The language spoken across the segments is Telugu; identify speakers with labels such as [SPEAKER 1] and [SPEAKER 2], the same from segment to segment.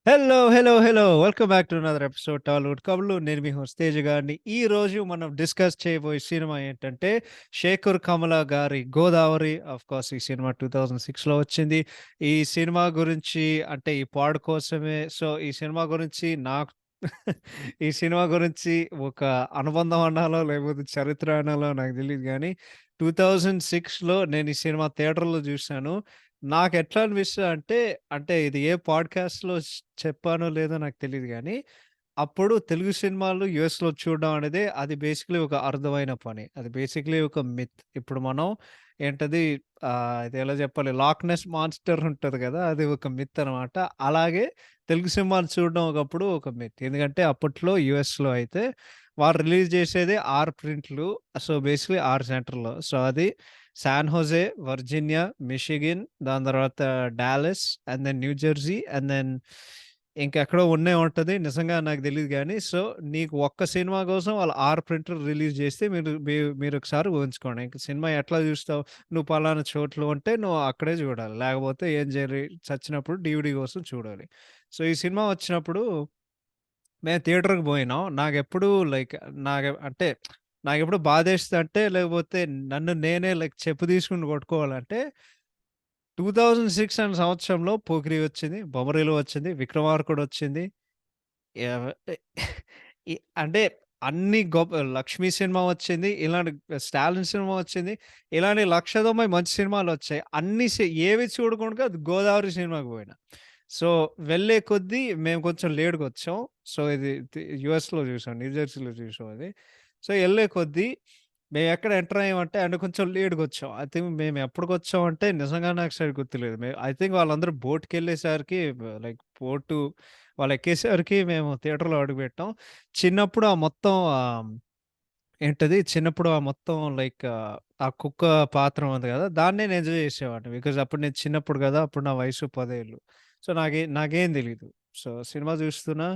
[SPEAKER 1] Hello! Hello! Hello! Welcome back to another episode Tollywood కబుర్లు. నేను మీ హోస్ట్ తేజ గారిని. ఈరోజు మనం డిస్కస్ చేయబోయే సినిమా ఏంటంటే, శేఖర్ కమల గారి 'గోదావరి'. ఆఫ్‌కోర్స్ ఈ సినిమా 2006లో వచ్చింది. ఈ సినిమా గురించి అంటే ఈ పాడ్ కోసమే ఈ సినిమా గురించి నాకు ఈ సినిమా గురించి ఒక అనుబంధం అనాలో, లేకపోతే చరిత్ర అనాలో నాకు తెలీదు గానీ, 2006లో నేను ఈ సినిమా థియేటర్‌లో చూసాను. నాకెట్లా అనిపిస్తదంటే, అంటే ఇది ఏ పాడ్‌కాస్ట్‌లో చెప్పానో లేదో నాకు తెలీదు గానీ, అప్పుడు తెలుగు సినిమాలు యూఎస్‌లో చూడడం అనేది అది బేసికల్లీ ఒక అరుదైన పని. అది బేసికల్లీ ఒక మిత్. ఇప్పుడు మనం ఏంటది ఇది ఎలా చెప్పాలి? 'లాక్ నెస్ మాన్స్టర్' ఉంటది గదా! అది ఒక మిత్ అనమాట. అలాగే తెలుగు సినిమాలు చూడడం ఒకప్పుడు ఒక మిత్. ఎందుకంటే అప్పట్లో యూఎస్‌లో అయితే వాళ్ళు రిలీజ్ చేసేదే 6 ప్రింట్లు. బేసికల్లీ 6 సెంటర్‌లో. అది శాన్ హోజే, వర్జీనియా, మిషిగన్, దాని తర్వాత Dallas, and then New Jersey, and then ఇంకెక్కడో ఉన్నే ఉంటది. నిజంగా నాకు తెలీదు గానీ, నీకు ఒక్క సినిమా కోసం వాళ్ళు 6 ప్రింట్లు రిలీజ్ చేస్తే మీరొకసారి ఊహించుకోండి. ఇంక సినిమా ఎట్లా చూస్తావు? నువ్వు పలానా చోట్లో ఉంటే నువ్వు అక్కడే చూడాలి. లేకపోతే ఏం చేయాలి? చచ్చినప్పుడు డీవీడీ కోసం చూడాలి. ఈ సినిమా వచ్చినప్పుడు మేము థియేటర్‌కి పోయినాం. నాకెప్పుడు లైక్ అంటే నాకెప్పుడు బాధేస్తదంటే, లేకపోతే నన్ను నేనే చెప్పు తీసుకొని కొట్టుకోవాలంటే 2006 అనే సంవత్సరంలో 'పోకిరి' వచ్చింది, 'బొమ్మరిల్లు' వచ్చింది, 'విక్రమార్కుడు' వచ్చింది. ఎవ ఎ ఇ అంటే అన్ని 'లక్ష్మి' సినిమా వచ్చింది. ఇలాంటి 'స్టాలిన్' సినిమా వచ్చింది. ఇలాంటి 1,90,000 మంచి సినిమాలొచ్చాయి. ఏవి చూడకుండా అది 'గోదావరి' సినిమాకి పోయినా. సో, వెళ్ళే కొద్దీ మేము కొంచెం లేట్‌గొచ్చాం. ఇది యూఎస్‌లో చూసాం. న్యూ జెర్సీలో చూసాం అది. ఎళ్ళే కొద్దీ మేమెక్కడ ఎంటర్ అయ్యామంటే అంటే కొంచెం లేట్‌గొచ్చాం. ఐ థింక్ మేము ఎప్పటికొచ్చామంటే నిజంగా నాకు సరిగ్గా గుర్తులేదు. ఐ థింక్ వాళ్ళందరూ బోట్‌కెళ్ళేసరికి బోటు వాళ్ళెక్కేసరికి మేము థియేటర్‌లో అడుగుపెట్టాం. చిన్నప్పుడు ఆ మొత్తం ఏంటది? చిన్నప్పుడు ఆ మొత్తం ఆ కుక్క పాత్ర ఉంది గదా! దాన్ని నేను ఎంజాయ్ చేసేవాడిని. బికాజ్ అప్పుడు నేను చిన్నప్పుడు గదా! అప్పుడు నా వయసు 10 ఏళ్ళు. నాకేం తెలీదు. సినిమా చూస్తున్నా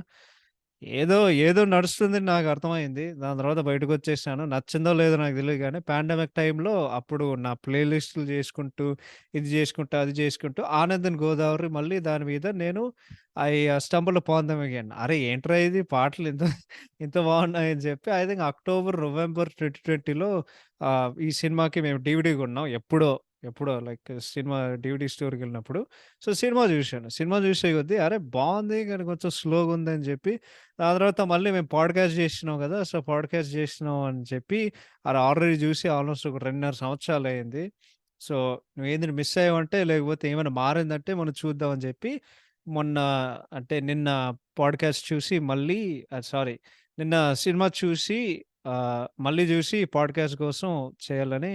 [SPEAKER 1] ఏదో, ఏదో నడుస్తుందని నాకర్థమైంది. దాని తర్వాత బయటకొచ్చేసాను. నచ్చిందో లేదో నాకు తెలీదు గానీ, పాండమిక్ టైమ్‌లో అప్పుడు నా ప్లే లిస్టులు చేసుకుంటూ, ఇది చేసుకుంటూ, అది చేసుకుంటూ 'ఆనంద్ గోదావరి' మళ్ళీ దాని మీద నేను స్టంబుల్డ్ అపాన్ దెమ్ అగైన్. అరే! ఏంట్రా ఇది పాటలు ఇంత ఇంత బాగున్నాయని చెప్పి ఐ థింక్ అక్టోబర్, నవంబర్ 2020లో ఈ సినిమాకి మేము డీవీడీ కొన్నాం. ఎప్పుడో సినిమా డీవీడీ స్టోర్‌కెళ్ళినప్పుడు. సినిమా చూశాను. సినిమా చూసే కొద్దీ అరే! బావుంది కానీ కొంచెం స్లోగుందని చెప్పి దాని తర్వాత మళ్ళీ మేము పాడ్‌కాస్ట్ చేస్తున్నాం గదా! పాడ్‌కాస్ట్ చేస్తున్నాం అని చెప్పి అది ఆల్రెడీ చూసి ఆల్‌మోస్ట్ ఒక 2.5 సంవత్సరాలయింది. సో, నువ్వేంది మిస్ అయ్యావంటే లేకపోతే ఏమైనా మారిందంటే మనం చూద్దాం అని చెప్పి మొన్న అంటే నిన్న పాడ్‌కాస్ట్ చూసి మళ్ళీ సారీ నిన్న సినిమా చూసి మళ్ళీ చూసి పాడ్‌కాస్ట్ కోసం చేయాలని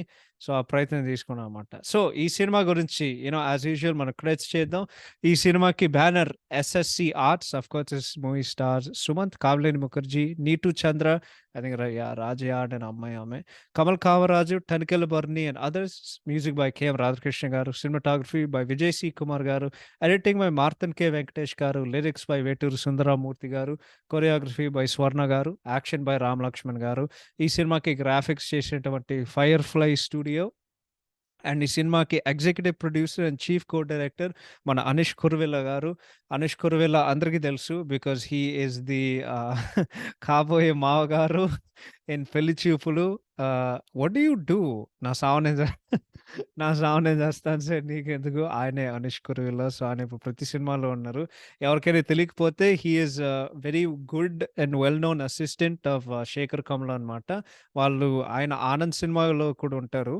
[SPEAKER 1] ఆ ప్రయత్నం తీసుకున్నానన్నమాట. ఈ సినిమా గురించి యాస్ యూజువల్ మనం క్రెడిట్స్ చేద్దాం. ఈ సినిమాకి banner SSC arts of course this movie stars Sumanth, Kamineni Mukherjee, Neetu Chandra, I think Razia అనే అమ్మాయి ఆమె. Kamal Kamaraju, Tanikella Bharani and others. Music by KM Radhakrishna garu, cinematography by Vijay C Kumar garu, editing by Marthand K Venkatesh garu, lyrics by Veturi Sundararama Murthy గారు, కొరియోగ్రఫీ బై స్వర్ణ గారు, యాక్షన్ బై రామ్ లక్ష్మణ్ గారు. ఈ సినిమాకి గ్రాఫిక్స్ చేసినటువంటి ఫైర్ ఫ్లై స్టూడియో అండ్ ఈ సినిమాకి executive producer and chief co director మన అనీష్ కురువిల్ల గారు. అనీష్ కురువిల్ల అందరికీ తెలుసు. బికాజ్ హీ ఈస్ ది కాబోయే మావగారు ఇన్ 'పెళ్లి చూపులు'. What do you do? నా సావు నేను చ నా సావు నేను చస్తాను సార్ నీకెందుకు? ఆయనే అనీష్ కురువిల్ల. ఆయన ఇప్పుడు ప్రతి సినిమాలో ఉన్నారు. ఎవరికైనా తెలియకపోతే he is very good and well known assistant of Sekhar Kammula అనమాట. ఆయన 'ఆనంద్' సినిమాలో కూడా ఉంటారు.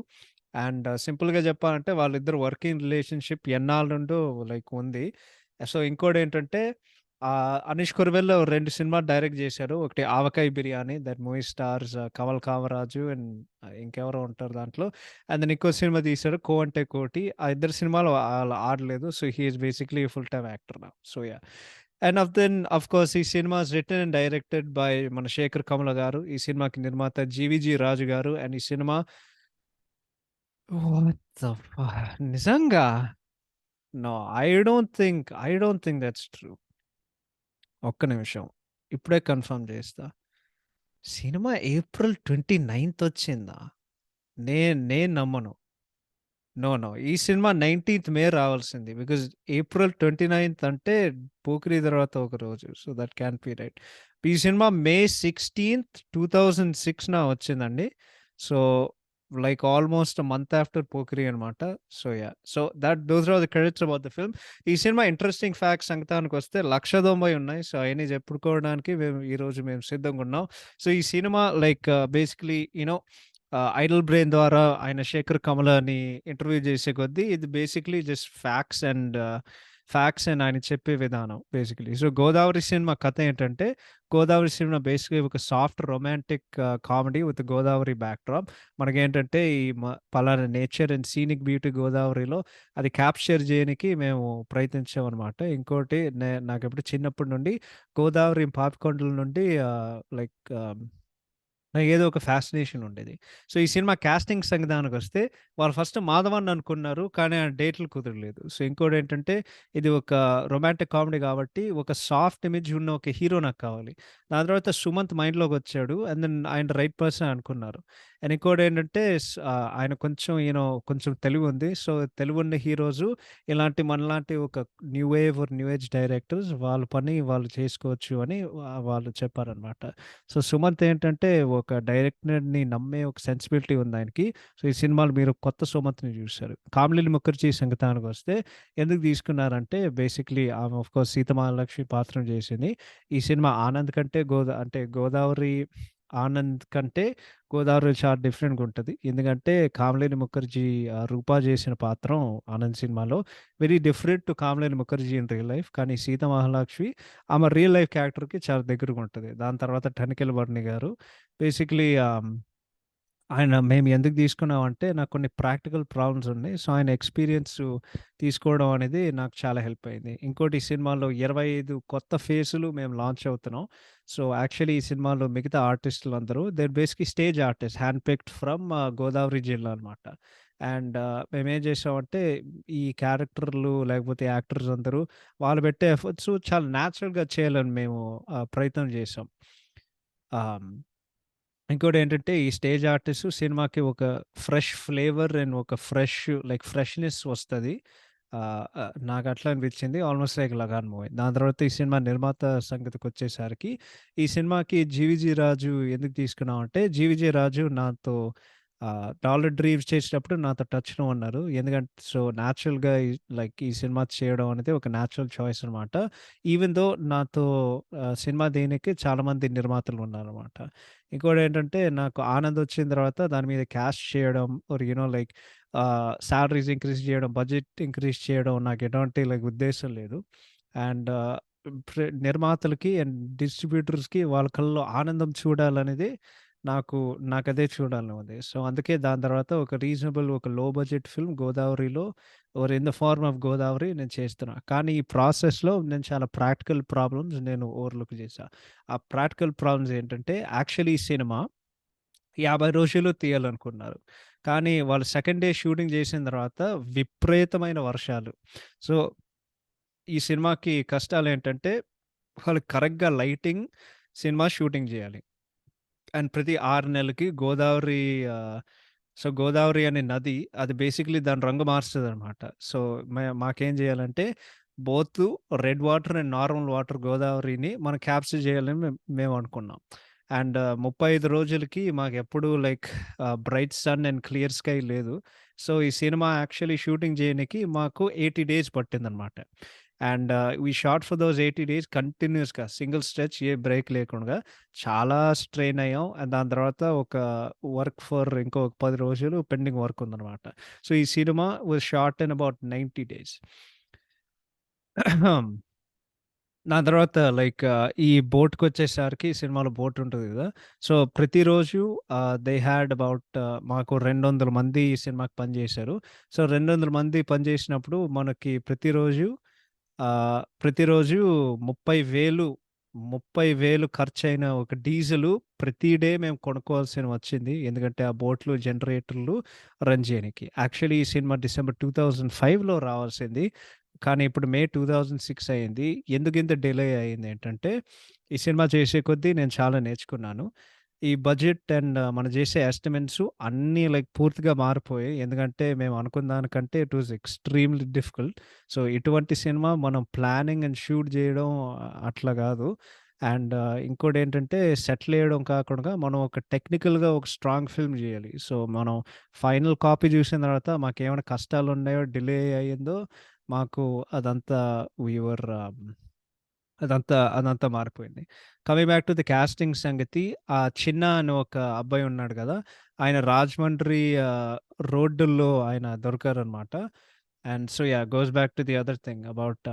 [SPEAKER 1] అండ్ సింపుల్‌గా చెప్పాలంటే వాళ్ళిద్దరు వర్కింగ్ రిలేషన్‌షిప్ ఎన్నాళ్ళ నుండో ఉంది. ఇంకోటేంటంటే 'అనీష్ కురువెల్లో' 2 సినిమాలు డైరెక్ట్ చేశారు. ఒకటి 'Avakaya Biryani' that movie stars Kamal Kamaraju and ఇంకెవరో ఉంటారు దాంట్లో. అండ్ దెన్ ఇంకో సినిమా తీశారు 'కో అంటే కోటి'. ఆ ఇద్దరు సినిమాలు ఆడలేదు. He is basically full time actor now. And of course ఈ సినిమా is written and directed by మన శేఖర్ కమల గారు. ఈ సినిమాకి నిర్మాత 'జీవీజీ రాజు' గారు. అండ్ ఈ సినిమా వాట్ ద నిజంగా? No. I don't think that's true. ఒక్క నిమిషం. ఇప్పుడే కన్ఫర్మ్ చేస్తా. సినిమా ఏప్రిల్ 29థ్ వచ్చిందా? నేను నమ్మను. నో. నో. ఈ సినిమా 19థ్ మే రావాల్సింది. బికాజ్ ఏప్రిల్ 29థ్ అంటే 'పోకిరి' తర్వాత ఒక రోజు. So, that can't be right. ఈ సినిమా మే 16థ్ 2006 వచ్చిందండి. So, like almost month after 'Pokiri' అనమాట. So, yeah! So, those are the credits about the film. ఈ సినిమా ఇంట్రెస్టింగ్ ఫ్యాక్ట్స్ సంగతానికొస్తే 1,90,000 ఉన్నాయి. సో, అయన్నీ చెప్పుకోవడానికి ఈరోజు మేము సిద్ధంగున్నాం. సో, ఈ సినిమా లైక్ బేసికలీ ఐడల్ బ్రెయిన్ ద్వారా ఆయన శేఖర్ కమలాని ఇంటర్వ్యూ చేసే కొద్దీ ఇది బేసిక్లీ జస్ట్ ఫ్యాక్ట్స్ అండ్ ఆయన చెప్పే విధానం బేసికలీ. సో, 'గోదావరి' సినిమా కథ ఏంటంటే, 'గోదావరి' సినిమా బేసిక్‌గా ఒక soft romantic comedy with Godavari backdrop. మనకేంటంటే ఈ పలానా నేచర్ అండ్ సీనిక్ బ్యూటీ గోదావరిలో అది క్యాప్చర్ చేయనికి మేము ప్రయత్నించామనమాట. ఇంకోటి నాకెప్పుడు చిన్నప్పటి నుండి గోదావరి పాపికొండల నుండి లైక్ నాకేదో ఒక ఫ్యాసినేషన్ ఉండేది. సో, ఈ సినిమా కాస్టింగ్ సంవిధానానికొస్తే వాళ్ళు ఫస్ట్ మాధవన్ అనుకున్నారు. కానీ ఆ డేట్లు కుదరలేదు. సో, ఇంకోటేంటంటే ఇది ఒక రొమాంటిక్ కామెడీ కాబట్టి ఒక సాఫ్ట్ ఇమేజ్ ఉన్న ఒక హీరో నాకు కావాలి. దాని తర్వాత సుమంత్ మైండ్‌లోకొచ్చాడు. అండ్ దెన్ ఆయన రైట్ పర్సన్ అనుకున్నారు. అండ్ ఇంకోటేంటంటే ఆయన కొంచెం తెలివుంది. సో, తెలివున్న హీరోసు ఇలాంటి మనలాంటి ఒక న్యూ ఏజ్ డైరెక్టర్స్ వాళ్ళ పని వాళ్ళు చేసుకోవచ్చు అని వాళ్ళు చెప్పారనమాట. సో, సుమంత్ ఏంటంటే ఒక డైరెక్టర్‌ని నమ్మే ఒక సెన్సిబిలిటీ ఉందాయనకి. సో, ఈ సినిమాలో మీరు కొత్త సుమంత్‌ని చూసారు. 'కామిలీల ముఖర్జీ' సంగతానికొస్తే ఎందుకు తీసుకున్నారంటే బేసిక్‌లీ ఆమె ఆఫ్‌కోర్స్ 'సీతమహాలక్ష్మి' పాత్రను చేసింది. ఈ సినిమా 'ఆనంద్' కంటే అంటే 'గోదావరి' 'ఆనంద్' కంటే 'గోదావరి' చాలా డిఫరెంట్‌గా ఉంటది. ఎందుకంటే 'కామిలీల ముఖర్జీ' 'రూప' చేసిన పాత్రం 'ఆనంద్' సినిమాలో very different to 'Kamalinee Mukherjee' in real life. కానీ 'సీతమహాలక్ష్మి' ఆమె రియల్ లైఫ్ క్యారెక్టర్‌కి చాలా దగ్గరగుంటది. దాని తర్వాత 'తనికెళ్ళ భరణి' గారు బేసిక్‌లీ ఆయన మేము ఎందుకు తీసుకున్నామంటే నాకు కొన్ని ప్రాక్టికల్ ప్రాబ్లమ్స్ ఉన్నాయి. సో, ఆయన ఎక్స్‌పీరియన్స్ తీసుకోవడం అనేది నాకు చాలా హెల్ప్ అయింది. ఇంకోటి ఈ సినిమాలో 25 కొత్త ఫేసులు మేము లాంచ్ అవుతున్నాం. సో, యాక్చువల్లీ ఈ సినిమాలో మిగతా ఆర్టిస్టులందరూ basically stage artist hand picked from Godavari జిల్లా అనమాట. అండ్ మేమేం చేసామంటే ఈ క్యారెక్టర్‌లు లేకపోతే యాక్టర్స్ అందరూ వాళ్ళు పెట్టే ఎఫర్ట్స్ చాలా న్యాచురల్‌గా చేయాలని మేము ప్రయత్నం చేసాం. ఆహ్ ఇంకోటేంటంటే, ఈ స్టేజ్ ఆర్టిస్ట్ సినిమాకి ఒక ఫ్రెష్ ఫ్లేవర్ అండ్ ఒక ఫ్రెష్‌నెస్ వస్తది. నాకట్లా అనిపించింది. Almost like 'Lagaan' movie. దాని తర్వాత ఈ సినిమా నిర్మాత సంగతికొచ్చేసరికి, ఈ సినిమాకి 'జీవీజీ రాజు' ఎందుకు తీసుకున్నామంటే, 'జీవీజీ రాజు' నాతో 'డాలర్ డ్రీమ్స్' చేసేటప్పుడు నాతో టచ్‌లో ఉన్నారు. ఎందుకంటే నేచురల్‌గా ఈ సినిమా చేయడం అనేది ఒక నేచురల్ చాయిస్ అనమాట. ఈవెన్ దో నాతో సినిమా దీనికి చాలామంది నిర్మాతలు ఉన్నారనమాట. ఇంకోటేంటంటే నాకు 'ఆనంద్' వచ్చిన తర్వాత దాని మీద కాస్ట్ చేయడం లైక్ సాలరీస్ ఇంక్రీజ్ చేయడం, బడ్జెట్ ఇంక్రీజ్ చేయడం నాకు ఎటువంటి ఉద్దేశ్యం లేదు. అండ్ నిర్మాతలకి అండ్ డిస్ట్రిబ్యూటర్స్‌కి వాళ్ళ కళ్ళలో ఆనందం చూడాలనేది నాకదే చూడాలని ఉంది. సో, అందుకే దాని తర్వాత ఒక లో బడ్జెట్ ఫిల్మ్ 'గోదావరిలో' in the form of 'Godavari' నేను చేస్తున్నా. కానీ ఈ ప్రాసెస్‌లో నేను చాలా ప్రాక్టికల్ ప్రాబ్లమ్స్ నేను ఓవర్‌లుక్ చేశా. ఆ ప్రాక్టికల్ ప్రాబ్లమ్స్ ఏంటంటే యాక్చువల్లీ ఈ సినిమా 50 రోజుల్లో తీయాలనుకున్నారు. కానీ వాళ్ళు సెకండ్ డే షూటింగ్ చేసిన తర్వాత విపరీతమైన వర్షాలు. సో, ఈ సినిమాకి కష్టాలేంటంటే వాళ్ళు కరెక్ట్‌గా లైటింగ్, సినిమా షూటింగ్ జేయాలి. అండ్ ప్రతి 6 నెలలకి ఆహ్, గోదావరి అనే నది అది బేసికల్లీ దాని రంగు మారుస్తదనమాట. సో, మాకేం జేయాలంటే both red water and normal water గోదావరిని మనం క్యాప్చర్ జేయాలని మేమనుకున్నాం. అండ్ 35 రోజులకి మాకెప్పుడు bright sun and clear sky లేదు. సో, ఈ సినిమా యాక్చువల్లీ షూటింగ్ జేయనికి మాకు 80 డేస్ పట్టిందనమాట. And we shot for those 80 days కంటిన్యూయస్‌గా సింగిల్ స్ట్రెచ్ ఏ బ్రేక్ లేకుండా చాలా స్ట్రెయిన్ అయ్యాం. అండ్ దాని తర్వాత ఒక ఇంకో 10 రోజులు పెండింగ్ వర్క్ ఉందనమాట. సో, ఈ cinema was shot in about 90 days. దాని తర్వాత ఈ బోట్‌కొచ్చేసరికి సినిమాలో బోట్ ఉంటది గదా! సో, ప్రతిరోజు దే హాడ్ అబౌట్ మాకు 200 మంది ఈ సినిమాకి పనిజేశారు. సో, 200 మంది పనిజేసినప్పుడు మనకి ప్రతిరోజు 30,000 ఖర్చయిన ఒక డీజిలు ప్రతి డే మేము కొనుక్కోవాల్సినవచ్చింది. ఎందుకంటే, ఆ బోట్‌లు, జనరేటర్లు రన్ జేయనికి. యాక్చువల్లీ ఈ సినిమా డిసెంబర్ 2005లో రావాల్సింది. కానీ ఇప్పుడు మే 2006 అయింది. ఎందుకింత డిలే అయిందేంటంటే, ఈ సినిమా చేసే కొద్దీ నేను చాలా నేర్చుకున్నాను. ఈ బడ్జెట్ అండ్ మనం చేసే ఎస్టిమేట్స్ అన్నీ లైక్ పూర్తిగా మారిపోయాయి. ఎందుకంటే మేము అనుకున్న దానికంటే it was extremely difficult. So, ఇటువంటి సినిమా మనం ప్లానింగ్ అండ్ షూట్ చేయడం అట్లా గాదు. అండ్ ఇంకోటేంటంటే సెట్‌లేయడం కాకుండా మనం ఒక టెక్నికల్‌గా ఒక స్ట్రాంగ్ ఫిల్మ్ జేయాలి. సో, మనం ఫైనల్ కాపీ చూసిన తర్వాత మాకేమైనా కష్టాలున్నాయో, డిలే అయిందో మాకు అదంతా వి వర్ అదంతా మారిపోయింది. Coming back to the casting సంగతి. ఆ 'చిన్న' అని ఒక అబ్బాయి ఉన్నాడు గదా! ఆయన రాజమండ్రి రోడ్డుల్లో ఆయన దొరికారనమాట. And so, yeah! Goes back to the other thing about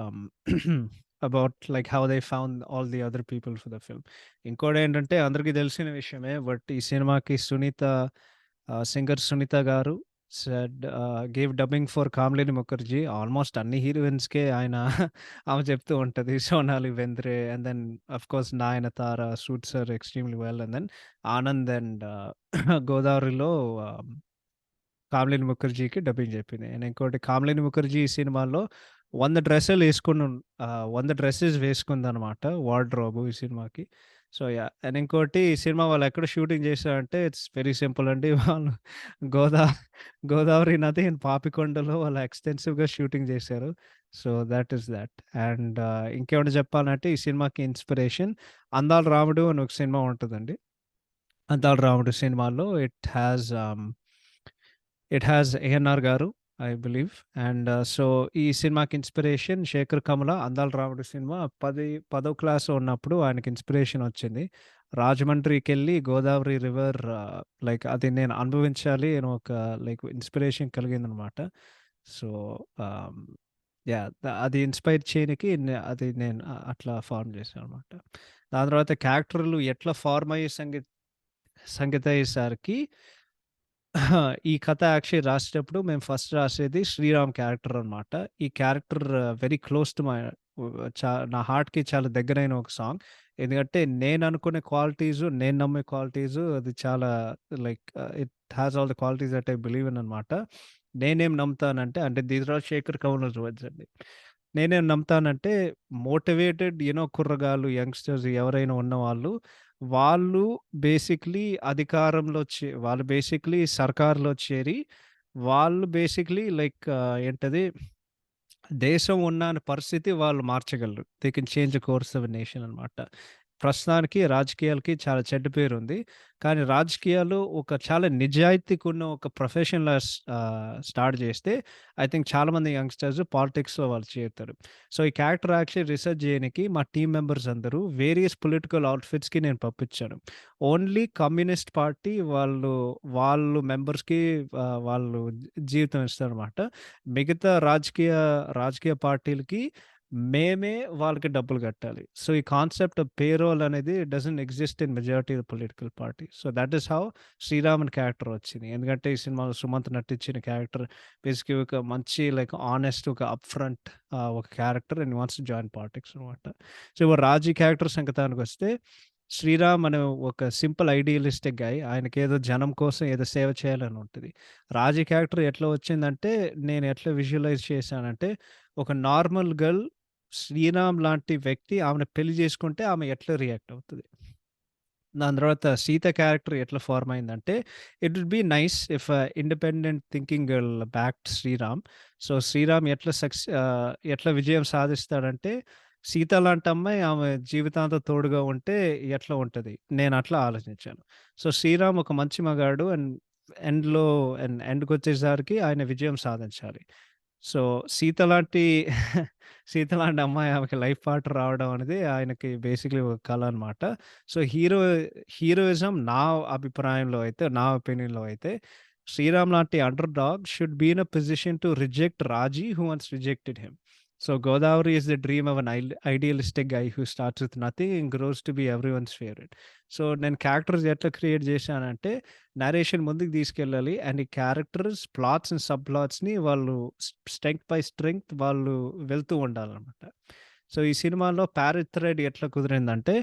[SPEAKER 1] about like how they found all the other people for the film. ఇంకోటేంటంటే అందరికీ తెలిసిన విషయమే. బట్ ఈ సినిమాకి singer Sunitha garu gave dubbing for Kamineni Mukherjee. Almost అన్ని హీరోయిన్స్‌కే ఆయన ఆమె చెప్తూ ఉంటది. 'Sonali Bendre' and then of course 'Nayanthara' suits her extremely well. And then 'Anand' and 'గోదావరిలో' ఆహ్, 'కామినేని ముఖర్జీకి' డబ్బింగ్ చెప్పింది. అండ్ ఇంకోటి 'కామినేని ముఖర్జీ' ఈ సినిమాలో 100 డ్రెసెస్ వేసుకుందనమాట వార్డ్‌రోబ్ ఈ సినిమాకి. So, yeah! అండ్ ఇంకోటి ఈ సినిమా వాళ్ళెక్కడ షూటింగ్ చేశారంటే ఇట్స్ వెరీ సింపుల్ అండి. వాళ్ళు గోదా గోదావరి నది అండ్ పాపికొండలో వాళ్ళు ఎక్స్‌టెన్సివ్‌గా షూటింగ్ చేశారు. So, that is that. And ఇంకేమైనా చెప్పాలంటే ఈ సినిమాకి ఇన్‌స్పిరేషన్ 'అందాల రాముడు' అని ఒక సినిమా ఉంటదండి. 'అందాల రాముడు' సినిమాలో ఇట్ హాస్ ఏఎన్నార్ గారు ఐ బిలీవ్. అండ్ సో, ఈ సినిమాకి ఇన్‌స్పిరేషన్ శేఖర్ కమల 'అందాల రాముడు' సినిమా 10వ క్లాస్‌లో ఉన్నప్పుడు ఆయనకి ఇన్‌స్పిరేషన్ వచ్చింది. రాజమండ్రికెళ్ళి గోదావరి రివర్ లైక్ అది నేను అనుభవించాలి అని ఒక లైక్ ఇన్‌స్పిరేషన్ కలిగిందనమాట. సో, ఆహ్, యాహ్! అది ఇన్‌స్పైర్ చేయనికి అది నేను అట్లా ఫార్మ్ చేశాననమాట. దాని తర్వాత క్యారెక్టర్‌లు ఎట్లా ఫార్మ్ అయ్యే సంగతయ్యేసరికి ఈ కథ యాక్చువల్లీ రాసేటప్పుడు మేము ఫస్ట్ రాసేది శ్రీరామ్ క్యారెక్టర్ అనమాట. ఈ character very close to my నా హార్ట్‌కి చాలా దగ్గరైన ఒక సాంగ్. ఎందుకంటే నేను అనుకునే క్వాలిటీసు, నేను నమ్మే క్వాలిటీసు అది చాలా like it has all the qualities that I believe in అనమాట. నేనేం నమ్ముతానంటే అంటే these are Shekhar Kamals words అండి. నేనేం నమ్ముతానంటే మోటివేటెడ్ కుర్రగాళ్ళు, యంగ్‌స్టర్స్ ఎవరైనా ఉన్నవాళ్ళు వాళ్ళు వాళ్ళు బేసిక్‌లీ సర్కార్‌లో చేరి, వాళ్ళు బేసిక్‌లీ లైక్ ఏంటది దేశం ఉన్న పరిస్థితి వాళ్ళు మార్చగలరు. They can change the course of a nation అనమాట. ప్రస్తుతానికి రాజకీయాలకి చాలా చెడ్డ పేరుంది. కానీ రాజకీయాలు చాలా నిజాయితీగున్న ఒక ప్రొఫెషన్‌లా స్టార్ట్ చేస్తే ఐ థింక్ చాలామంది యంగ్‌స్టర్స్ పాలిటిక్స్‌లో వాళ్ళు చేరుతారు. సో, ఈ క్యారెక్టర్ యాక్చువల్లీ రిసర్చ్ చేయనికి మా టీమ్ మెంబర్స్ అందరూ వేరియస్ పొలిటికల్ అవుట్‌ఫిట్స్‌కి నేను పంపించాను. ఓన్లీ కమ్యూనిస్ట్ పార్టీ వాళ్ళు మెంబర్స్‌కి వాళ్ళు జీవితం ఇస్తారనమాట. మిగతా రాజకీయ పార్టీలకి మేమే వాళ్ళకి డబ్బులు కట్టాలి. సో, ఈ కాన్సెప్ట్ ఆఫ్ పేరోల్ అనేది doesn't exist in majority of political party. So, that is how 'Sriram' అని క్యారెక్టర్ వచ్చింది. ఎందుకంటే ఈ సినిమాలో సుమంత్ నటించిన క్యారెక్టర్ బేసిక్‌గా ఒక మంచి లైక్ హానెస్ట్ ఒక అప్ ఫ్రంట్ ఒక character and he wants to join politics అనమాట. సో, ఇప్పుడు రాజీ క్యారెక్టర్ సంగతానికొస్తే 'శ్రీరామ్' అనే ఒక సింపుల్ ఐడియలిస్టిక్ గై. ఆయనకేదో జనం కోసం ఏదో సేవ చేయాలని ఉంటది. రాజీ క్యారెక్టర్ ఎట్లా వచ్చిందంటే నేను ఎట్లా విజువలైజ్ చేశానంటే ఒక నార్మల్ గర్ల్ శ్రీరామ్ లాంటి వ్యక్తి ఆమెను పెళ్లి చేసుకుంటే ఆమె ఎట్లా రియాక్ట్ అవుతది? దాని తర్వాత సీత క్యారెక్టర్ ఎట్లా ఫార్మ్ అయిందంటే, it would be nice if independent thinking girl backed Sriram. So, Sriram ఎట్లా విజయం సాధిస్తాడంటే, సీత లాంటి అమ్మాయి ఆమె జీవితాంతం తోడుగా ఉంటే ఎట్లా ఉంటది? నేను అట్లా ఆలోచించాను. సో, శ్రీరామ్ ఒక మంచి మగాడు ఎండ్‌లో ఎండ్‌కొచ్చేసరికి ఆయన విజయం సాధించాలి. సో, సీత లాంటి సీత లాంటి అమ్మాయి ఆమెకి లైఫ్ పార్ట్నర్ రావడం అనేది ఆయనకి బేసిక్‌లీ ఒక కల అనమాట. సో, హీరోయిజం నా ఒపీనియన్‌లో అయితే 'శ్రీరామ్' లాంటి underdog should be in a position to reject 'Raji' who once rejected him. So, 'Godavari' is the dream of an idealistic guy who starts with nothing and grows to be everyone's favourite. So, నేను క్యారెక్టర్స్ ఎట్లా క్రియేట్ చేశానంటే నరేషన్ ముందుకు తీసుకెళ్ళాలి. అండ్ ఈ క్యారెక్టర్స్, ప్లాట్స్ అండ్ సబ్ ప్లాట్స్‌ని వాళ్ళు స్ట్రెంగ్త్ బై స్ట్రెంగ్త్ వాళ్ళు వెళ్తూ ఉండాలనమాట. సో, ఈ సినిమాలో 'ప్యారెట్ థ్రెడ్' ఎట్లా కుదిరిందంటే,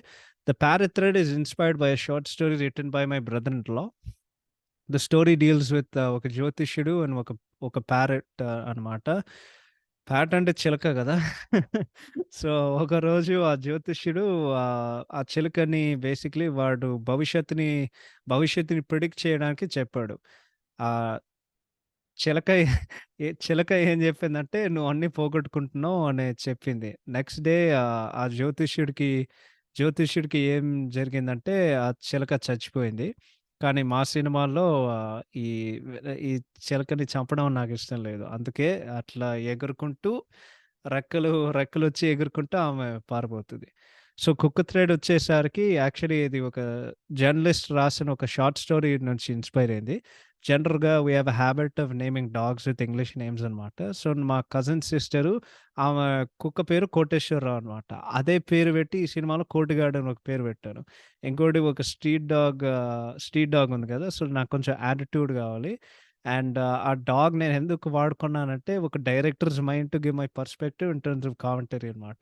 [SPEAKER 1] 'the parrot thread' is inspired by a short story written by my brother in law. The story deals with ఒక జ్యోతిష్యుడు అండ్ ఒక ప్యారెట్ అనమాట. ప్యాట్ అంటే చిలక గదా! సో, ఒకరోజు ఆ జ్యోతిష్యుడు ఆ చిలుకని బేసిక్‌లీ వాడు భవిష్యత్తుని ప్రిడిక్ట్ చేయడానికి చెప్పాడు. ఆహ్, చిలక చిలక ఏం జెప్పిందంటే, "నువ్వు అన్నీ పోగొట్టుకుంటున్నావు" అని చెప్పింది. నెక్స్ట్ డే ఆ జ్యోతిష్యుడికి ఏం జరిగిందంటే, ఆ చిలక చచ్చిపోయింది. కానీ మా సినిమాల్లో ఈ ఈ చిలకని చంపడం నాకిష్టం లేదు. అందుకే అట్లా ఎగురుకుంటూ రెక్కలొచ్చి ఎగురుకుంటూ ఆమె పారిపోతది. సో, 'కుక్క థ్రెడ్' వచ్చేసరికి యాక్చువల్లీ ఇది ఒక జర్నలిస్ట్ రాసిన ఒక షార్ట్ స్టోరీ నుంచి ఇన్‌స్పైర్ అయింది. జనరల్‌గా we have a habit of naming dogs with English names అనమాట. సో, మా కజిన్ సిస్టరు ఆమె కుక్క పేరు కోటేశ్వరరావు అనమాట. అదే పేరు పెట్టి ఈ సినిమాలో కోటిగాడు అని ఒక పేరు పెట్టాను. ఇంకోటి ఒక స్ట్రీట్ డాగ్ ఉంది కదా! సో, నాకు కొంచెం యాటిట్యూడ్ కావాలి. అండ్ ఆ డాగ్ నేను ఎందుకు వాడుకున్నానంటే ఒక director's mind to give my perspective in terms of commentary అనమాట.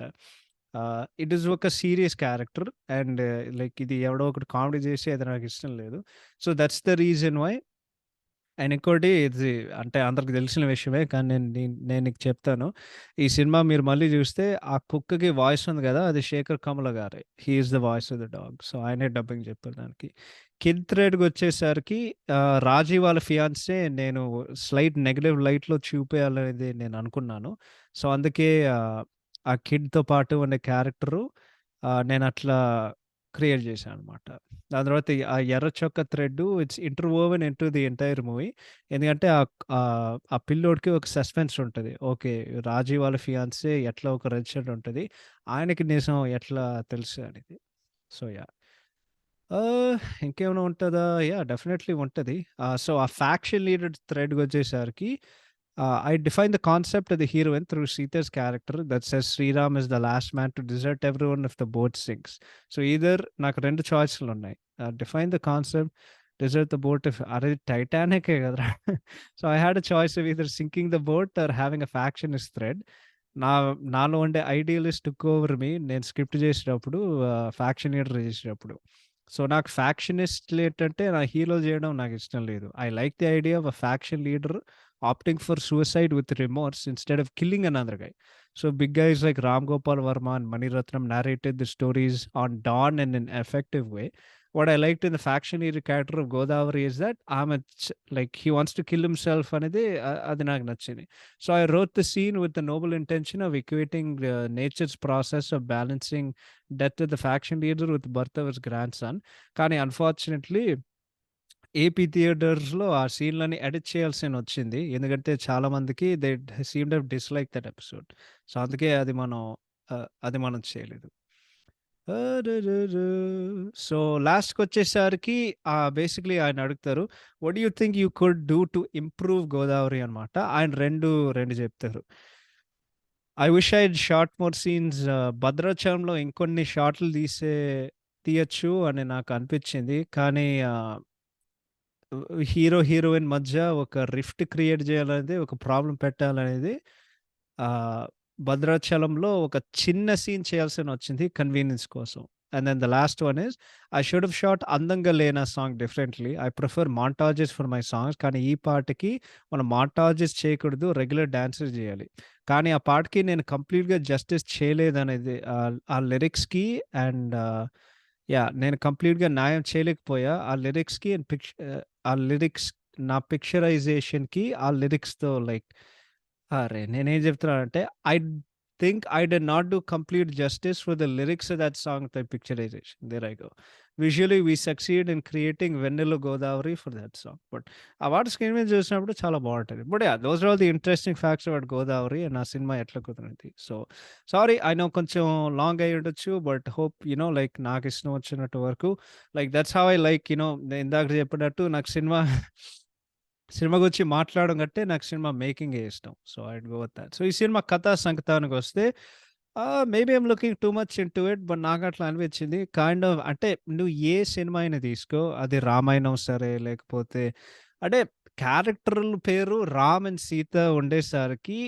[SPEAKER 1] ఇట్ ఈస్ ఒక సీరియస్ క్యారెక్టర్ అండ్ లైక్ ఇది ఎవడో ఒకడు కామెడీ చేసి అది నాకిష్టం లేదు. So, that's the reason why and ఇంకోటి ఇది అంటే అందరికి తెలిసిన విషయమే. కానీ నేను నీకు చెప్తాను. ఈ సినిమా మీరు మళ్ళీ చూస్తే ఆ కుక్కకి వాయిస్ ఉంది గదా! అది శేఖర్ కమ్ముల గారే. He is the voice of the dog. So, ఆయనే డబ్బింగ్ చెప్పారు దానికి. కిడ్ థ్రెడ్‌కొచ్చేసరికి రాజీ వాళ్ళ ఫియాన్సీ నేను స్లైట్ నెగెటివ్ లైట్‌లో చూపియాలనేది నేను అనుకున్నాను. సో, అందుకే ఆ కిడ్‌తో పాటు ఉండే క్యారెక్టరు నేనట్లా క్రియేట్ చేశాననమాట. దాని తర్వాత ఆ ఎర్ర చొక్క thread it's interwoven into the entire movie. ఎందుకంటే ఆ పిల్లోడికి ఒక సస్పెన్స్ ఉంటది. ఓకే. రాజీ వాళ్ళ ఫియాన్సీ ఎట్లా ఒక రెడ్ షర్ట్ ఉంటది. ఆయనకి నిజం ఎట్లా తెలుసు అనేది. So, yeah! ఇంకేమైనా ఉంటదా? యాహ్! డెఫినైట్‌లీ ఉంటది. సో, ఆ ఫ్యాక్షన్ లీడర్ థ్రెడ్‌కొచ్చేసరికి I define the concept of the heroine through Sita's character that says Sriram is the last man to desert everyone if the boat sinks. So either నాకు 2 చాయిస్‌లున్నాయి. Define the concept, desert the boat if అరే టైటానికే కదరా! So, I had a choice of either sinking the boat or having a factionist thread. నా నాలో ఉండే ఐడియలిస్ట్ టుక్ ఓవర్ మీ నేను స్క్రిప్ట్ చేసేటప్పుడు ఫ్యాక్షన్ లీడర్ చేసేటప్పుడు. సో, నాకు ఫ్యాక్షనిస్ట్‌లేంటంటే నా హీరోలు చేయడం నాకిష్టం లేదు. I like the idea of a faction leader opting for suicide with remorse instead of killing another guy. So big guys like Ram Gopal Varma and Mani Ratnam narrated the stories on Dawn in an effective way. What I liked in the faction hero character of Godavari is that like he wants to kill himself అనేది అది నాకు నచ్చింది. So I wrote the scene with the noble intention of equating nature's process of balancing death of the faction leader with birth of his grandson. కానీ unfortunately ఏపీ థియేటర్స్‌లో ఆ సీన్‌లని ఎడిట్ చేయాల్సినొచ్చింది. ఎందుకంటే చాలా మందికి they seemed to dislike that episode. So, అందుకే అది మనం చేయలేదు. సో, లాస్ట్‌కొచ్చేసరికి బేసిక్‌లీ ఆయన అడుగుతారు. What do you think you could do to improve Godavari అనమాట. ఆయన 2 చెప్తారు. I wish I had shot more scenes భద్రాచలంలో ఇంకొన్ని షాట్లు తీయొచ్చు అని నాకు అనిపించింది. కానీ హీరోయిన్ మధ్య ఒక రిఫ్ట్ క్రియేట్ చేయాలనేది, ఒక ప్రాబ్లమ్ పెట్టాలనేది ఆహ్, భద్రాచలంలో ఒక చిన్న సీన్ చేయాల్సినొచ్చింది కన్వీనియన్స్ కోసం. And then the last one is I should have shot 'అందంగా లేనా' song differently. I prefer montages for my songs. కానీ ఈ పాటకి మనం మోంటాజెస్ చేయకూడదు. రెగ్యులర్ డాన్సెస్ చేయాలి. కానీ ఆ పాటకి నేను కంప్లీట్‌గా జస్టిస్ చేయలేదనేది ఆ లిరిక్స్‌కి అండ్ యాహ్! నేను కంప్లీట్‌గా న్యాయం చేయలేకపోయా. ఆ లిరిక్స్ నా పిక్చరైజేషన్‌కి ఆ లిరిక్స్‌తో లైక్ అరే! నేనేం చెప్తున్నానంటే I think I did not do complete justice for the lyrics of that song the picturization. There I go. Visually we succeed in creating 'Vennela Godavari' for that song. But ఆ పాట స్క్రీన్ మీద చూసినప్పుడు చాలా బావుంటది. But yeah! Those are all the interesting facts about Godavari and ఆ సినిమా ఎట్లా కుదిరింది. సో, సారీ ఐ నో కొంచెం లాంగ్ అయ్యుండొచ్చు. బట్ హోప్ లైక్ నాకిష్టం వచ్చినట్టు వరకు like that's how I like నేను ఇందాక చెప్పినట్టు నాకు సినిమా గురించి మాట్లాడడం కంటే నాకు సినిమా మేకింగే ఇష్టం. So, I'd go with thought. So, ఈ సినిమా కథా సంకతానికొస్తే maybe I'm looking too much into it. But నాకట్లా అనిపించింది. కైండ్ ఆఫ్ అంటే నువ్వు ఏ సినిమా అయినా తీసుకో. అది రామాయణం సరే, లేకపోతే అంటే క్యారెక్టర్‌ల పేరు రామ్ అండ్ సీత ఉండేసరికి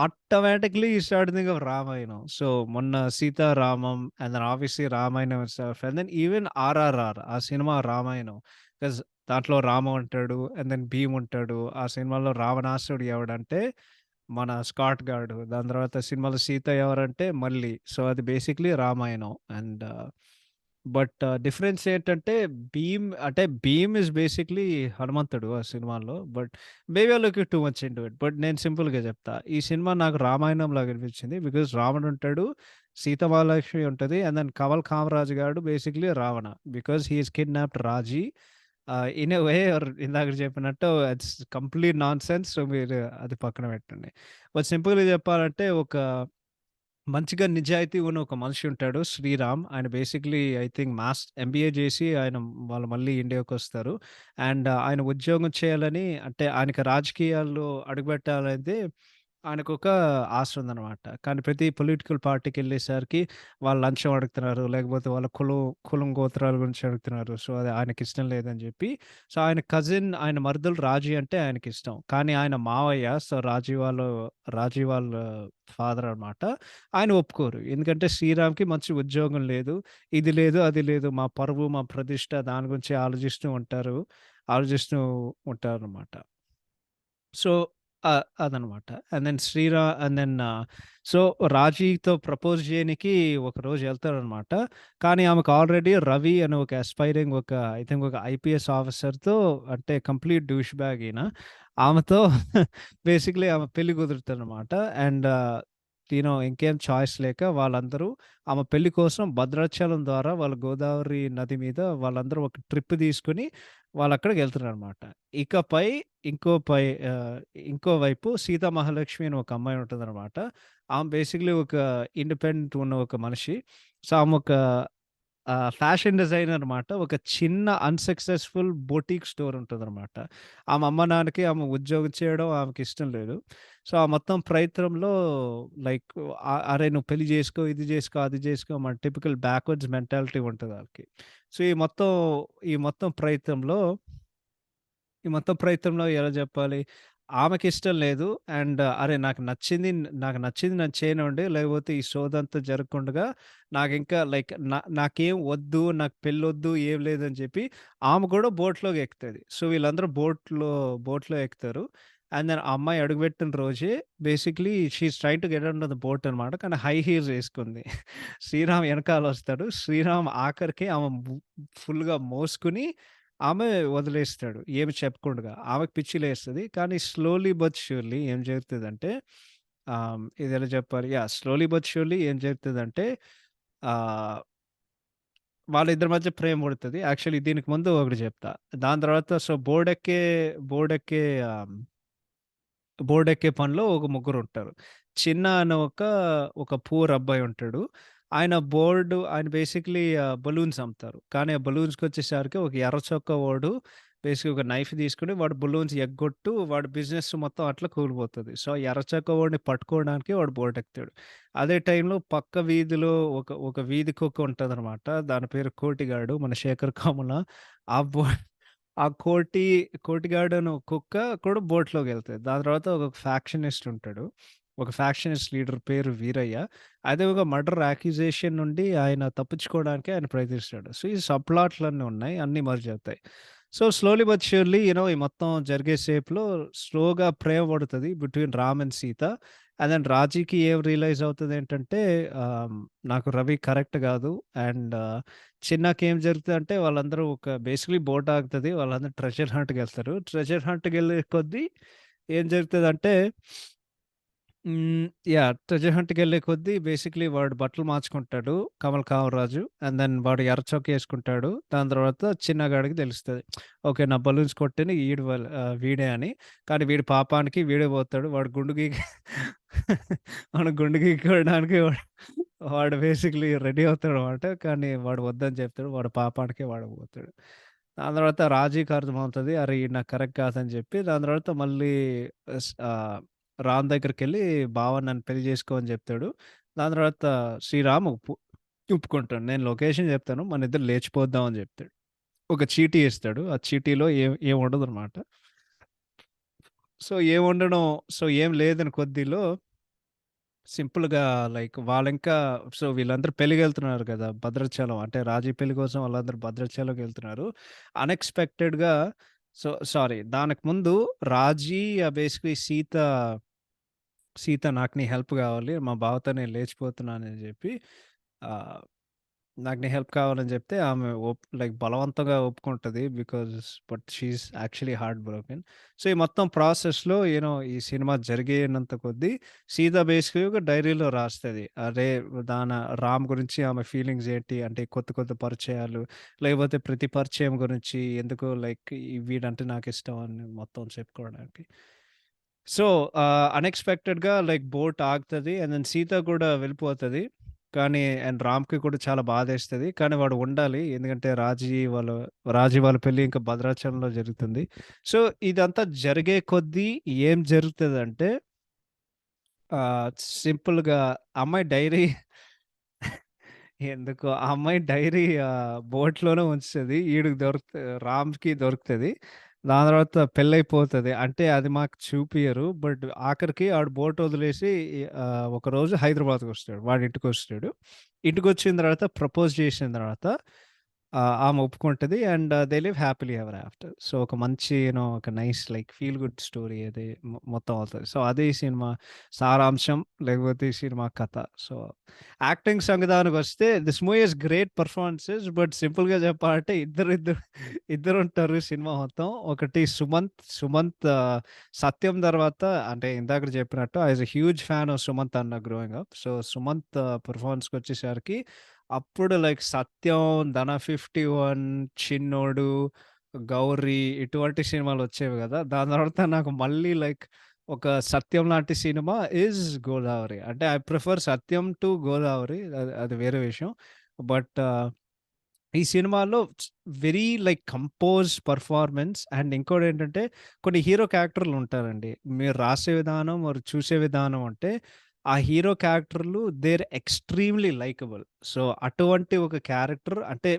[SPEAKER 1] automatically you start to think of Ramayanam. So, మొన్న 'Sitaramam' and then obviously Ramayanam itself and then even 'RRR' ఆ సినిమా రామాయణం. 'కాజ్ దాంట్లో రాము ఉంటాడు. అండ్ దెన్ భీమ్ ఉంటాడు. ఆ సినిమాలో రావణాసురుడు ఎవడంటే మన 'స్కాట్ గార్డ్'. దాని తర్వాత సినిమాలో సీత ఎవరంటే మల్లి. సో, అది బేసిక్‌లీ రామాయణం. బట్ డిఫరెన్స్ ఏంటంటే భీమ్ ఈస్ బేసిక్‌లీ హనుమంతుడు ఆ సినిమాలో. But maybe I look two much into it. But నేను సింపుల్‌గా చెప్తా. ఈ సినిమా నాకు రామాయణంలాగా అనిపించింది. బికాజ్ రావణుడు ఉంటాడు, సీత మహాలక్ష్మి ఉంటది. అండ్ దెన్ కమల్ కామరాజ్ గాడు basically Ravana. Because he has kidnapped Raji. In a way ఇందాక చెప్పినట్టు ఇట్స్ కంప్లీట్ నాన్‌సెన్స్. సో, మీరు అది పక్కన పెట్టండి. బట్ సింపుల్‌గా చెప్పాలంటే మంచిగా నిజాయితీ ఉన్న ఒక మనిషి ఉంటాడు 'శ్రీరామ్.' ఆయన బేసిక్‌లీ ఐ థింక్ ఎంబీఏ చేసి వాళ్ళు మళ్ళీ ఇండియాకొస్తారు. ఆయన ఉద్యోగం చేయాలని, అంటే ఆయనకి రాజకీయాల్లో అడుగుపెట్టాలనేది ఆయనకొక ఆశ ఉందనమాట. కానీ ప్రతి పొలిటికల్ పార్టీకెళ్ళేసరికి వాళ్ళు లంచం అడుగుతున్నారు. లేకపోతే వాళ్ళ కులం గోత్రాల గురించి అడుగుతున్నారు. సో, అది ఆయనకిష్టం లేదని చెప్పి, సో, ఆయన మరుదులు రాజీ అంటే ఆయనకిష్టం. కానీ ఆయన మావయ్య, సో, రాజీ వాళ్ళ ఫాదర్ అనమాట. ఆయన ఒప్పుకోరు. ఎందుకంటే శ్రీరామ్‌కి మంచి ఉద్యోగం లేదు. ఇది లేదు, అది లేదు. మా పరువు, మా ప్రతిష్ట దాని గురించి ఆలోచిస్తూ ఉంటారనమాట. సో, అదనమాట. సో, రాజీతో ప్రపోజ్ చేయనికి ఒకరోజు ఎళ్తాడనమాట. కానీ ఆమెకు ఆల్రెడీ రవి అనే ఒక ఐ థింక్ ఒక ఐపీఎస్ ఆఫీసర్‌తో, అంటే కంప్లీట్ డూష్ బ్యాగ్ ఈయన. ఆమెతో బేసిక్‌లీ ఆమె పెళ్లి కుదురుతదనమాట. అండ్ ఇంకేం చాయిస్ లేక వాళ్ళందరూ ఆమె పెళ్లి కోసం భద్రాచలం ద్వారా వాళ్ళ గోదావరి నది మీద వాళ్ళందరూ ఒక ట్రిప్ తీసుకొని వాళ్ళక్కడికెళ్తున్నారనమాట. ఇకపై ఇంకో పై ఆహ్, ఇంకోవైపు సీతా మహాలక్ష్మి అని ఒక అమ్మాయి ఉంటదనమాట. ఆమె బేసిక్‌లీ ఒక ఇండిపెండెంట్ ఉన్న ఒక మనిషి. సో, ఆమె ఒక ఫ్యాషన్ డిజైనర్ మాట. ఒక చిన్న అన్‌సక్సెస్‌ఫుల్ బొటీక్ స్టోర్ ఉంటదనమాట. ఆమె అమ్మ, నాన్నకి ఆమె ఉద్యోగం చేయడం ఆమెకిష్టం లేదు. సో, ఆ మొత్తం ప్రయత్నంలో లైక్ అరేయ్! నువ్వు పెళ్లి చేసుకో, ఇది చేసుకో, అది చేసుకో, మన టిపికల్ బ్యాక్వర్డ్స్ మెంటాలిటీ ఉంటది ఆళ్ళకి. సో, ఈ మొత్తం ప్రయత్నంలో ఈ మొత్తం ప్రయత్నంలో ఎలా జెప్పాలి? ఆమెకిష్టం లేదు. అరె! నాకు నచ్చింది నేను చేయనివ్వండి. లేకపోతే ఈ సోదంతా జరగకుండగా నాకింకా లైక్ నాకేం వద్దు. నాకు పెళ్ళొద్దు. ఏం లేదని చెప్పి ఆమె కూడా బోట్‌లోకి ఎక్కుతది. సో, వీళ్ళందరూ బోట్‌లో ఎక్కుతారు. ఆ అమ్మాయి అడుగుపెట్టిన రోజే basically she is trying to get under the boat అనమాట. కానీ హై హీల్స్ ఏసుకుంది. శ్రీరామ్ ఎనకాలొస్తాడు. శ్రీరామ్ ఆఖరికి ఆమె ఫుల్‌గా మోసుకొని ఆమె వదిలేస్తాడు. ఏమి చెప్పకుండగా. ఆమెకు పిచ్చి లేస్తది. కానీ స్లోలీ బట్ ష్యూర్‌లీ ఏం జరుగుతదంటే, ఇదెలా చెప్పాలి? స్లోలీ బట్ ష్యూర్‌లీ ఏం జరుగుతదంటే, ఆహ్, వాళ్ళిద్దరి మధ్య ప్రేమ పుడతది. యాక్చువల్లీ దీనికి ముందు ఒకటి చెప్తా. దాని తర్వాత సో, బోర్డెక్కే ఆహ్ బోర్డెక్కే పనిలో ఒక ముగ్గురుంటారు. చిన్న అనే ఒక పూర్ అబ్బాయి ఉంటాడు. ఆయన బేసిక్‌లీ బలూన్స్ అమ్ముతారు. కానీ ఆ బలూన్స్‌కొచ్చేసరికి ఒక ఎర్ర చొక్కా వాడు బేసిక్‌గా ఒక నైఫ్ తీసుకొని వాడు బలూన్స్ ఎగ్గొట్టు వాడి బిజినెస్ మొత్తం అట్లా కూలిపోతది. సో, ఎర్ర చొక్కా వాడిని పట్టుకోవడానికి వాడు బోర్డెక్కుతాడు. అదే టైంలో పక్క వీధిలో ఒక వీధి కుక్క ఉంటదనమాట. దాని పేరు కోటిగాడు. మన శేఖర్ కమల. ఆ బో ఆ కోటిగాడు అనే ఒక కుక్క కూడా బోట్‌లోకెళ్తది. దాని తర్వాత ఒక ఫ్యాక్షనిస్ట్ ఉంటాడు. ఒక ఫ్యాక్షనిస్ట్ లీడర్ పేరు వీరయ్య. అదే ఒక మర్డర్ అక్యూజేషన్ నుండి ఆయన తప్పించుకోవడానికి ఆయన ప్రయత్నిస్తాడు. సో, ఈ సబ్ ప్లాట్‌లన్నీ ఉన్నాయి. అన్నీ మెర్జ్ అవుతాయి. సో, స్లోలీ బట్ ష్యూర్‌లీ ఈ మొత్తం జరిగే సేపులో స్లోగా ప్రేమ పడుతది బిట్వీన్ రామ్ అండ్ సీత. రాజీకి ఏం రియలైజ్ అవుతదేంటంటే, నాకు రవి కరెక్ట్ గాదు. అండ్ చిన్నాకేం జరుగుతదంటే వాళ్ళందరూ బేసికలీ బోట్ ఆగుతది. వాళ్ళందరూ ట్రెజర్ హంట్‌కెళ్తారు. ట్రెజర్ హంట్‌కెళ్ళే కొద్దీ ఏం జరుగుతదంటే, ట్రెజర్ హంట్‌కెళ్ళే కొద్దీ బేసికలీ వాడు బట్టలు మార్చుకుంటాడు 'కమల్ కామరాజు.' వాడు ఎర్ర చొక్కా యేసుకుంటాడు. దాని తర్వాత చిన్నగాడికి తెలుస్తది. ఓకే. నా బలూన్స్ కొట్టింది వీడే అని. కానీ వీడి పాపానికి వీడే పోతాడు. వాడు గుండు గీకి వాడు గుండు గీక్కోవడానికి వాడు బేసికలీ రెడీ అవుతాడనమాట. కానీ వాడు వద్దని చెప్తాడు. వాడి పాపానికి వాడు పోతాడు. దాని తర్వాత రాజీకి అర్థమవుతది. అరే! ఈడు నాకు కరెక్ట్ కాదని చెప్పి దాని తర్వాత మళ్ళీ రామ్ దగ్గరికెళ్ళి బావ నన్ను పెళ్లి చేసుకో అని చెప్తాడు. దాని తర్వాత శ్రీరామ్ ఒప్పుకుంటాడు. నేను లొకేషన్ చెప్తాను. మనిద్దరం లేచిపోద్దాం అని చెప్తాడు. ఒక చీటీ ఇస్తాడు. ఆ చీటీలో ఏం ఉండదనమాట. సో, ఏం ఉండడం ఏం లేదని కొద్దిలో సింపుల్‌గా లైక్ వీళ్ళందరూ పెళ్ళికెళ్తున్నారు కదా! భద్రాచలం. అంటే రాజీ పెళ్లి కోసం వాళ్ళందరూ భద్రాచలంకెళ్తున్నారు. అన్‌ఎక్స్‌పెక్టెడ్‌గా సారీ దానికి ముందు రాజీ బేసిక్‌లీ సీత సీత నాకు నీ హెల్ప్ కావాలి. మా బావతో నేను లేచిపోతున్నానని చెప్పి ఆహ్, నాకు నీ హెల్ప్ కావాలని చెప్తే ఆమె లైక్ బలవంతంగా ఒప్పుకుంటది. But she is actually heart broken. So, ఈ మొత్తం ప్రాసెస్‌లో ఈ సినిమా జరిగేనంత కొద్దీ సీత బేసిక్‌గా ఒక డైరీలో రాస్తది. అరే! రామ్ గురించి ఆమె ఫీలింగ్స్ ఏంటి అంటే కొత్త కొత్త పరిచయాలు, లేకపోతే ప్రతి పరిచయం గురించి ఎందుకో లైక్ వీడంటే నాకిష్టం అని మొత్తం చెప్పుకోవడానికి. సో, అన్‌ఎక్స్‌పెక్టెడ్‌గా లైక్ బోట్ ఆగుతది. అండ్ దెన్ సీత కూడా వెళ్ళిపోతది. రామ్‌కి కూడా చాలా బాధేస్తది. కానీ వాడు ఉండాలి. ఎందుకంటే రాజీ వాళ్ళ పెళ్లి ఇంకా భద్రాచలంలో జరుగుతుంది. సో, ఇదంతా జరిగే కొద్దీ ఏం జరుగుతదంటే సింపుల్‌గా అమ్మాయి డైరీ ఎందుకో ఆ అమ్మాయి డైరీ బోట్‌లోనే ఉంచుతది. రామ్‌కి దొరుకుతది. దాని తర్వాత పెళ్లయిపోతది. అంటే అది మాకు చూపియరు. బట్ ఆఖరికి ఆడు బోట్ వదిలేసి ఒకరోజు హైదరాబాద్‌కొస్తాడు. వాడి ఇంటికొస్తాడు. ఇంటికొచ్చిన తర్వాత ప్రపోజ్ చేసిన తర్వాత ఆమె ఒప్పుకుంటది. And they live happily ever after. So, ఒక మంచి ఒక nice like feel good story అది మొత్తం అవుతది. సో, అదే ఈ సినిమా సారాంశం. లేకపోతే ఈ సినిమా కథ. సో, యాక్టింగ్ సంగతానికొస్తే this movie is great performances. But సింపుల్‌గా చెప్పాలంటే ఇద్దరుంటారు సినిమా మొత్తం. ఒకటి సుమంత్ సత్యం తర్వాత అంటే ఇందాకడ చెప్పినట్టు I was a huge fan of Sumanth అన్న గ్రోయింగ్ అప్. సో, సుమంత్ పెర్ఫార్మన్స్‌కొచ్చేసరికి అప్పుడు లైక్ 'సత్యం', 'ధన 51', 'చిన్నోడు', 'గౌరీ' ఇటువంటి సినిమాలొచ్చేవి గదా! దాని తర్వాత నాకు మళ్ళీ లైక్ ఒక 'సత్యం' లాంటి సినిమా ఈజ్ 'గోదావరి'. అంటే I prefer 'Satyam' to 'Godavari' అది అది వేరే విషయం. బట్ ఈ సినిమాలో very like composed performance and ఇంకోటేంటంటే కొన్ని హీరో క్యారెక్టర్‌లు ఉంటారండి. మీరు రాసే విధానం, మరి చూసే విధానం అంటే ఆ హీరో క్యారెక్టర్‌లు ఎక్స్‌ట్రీమ్‌లీ లైకబుల్. సో, అటువంటి ఒక క్యారెక్టర్ అంటే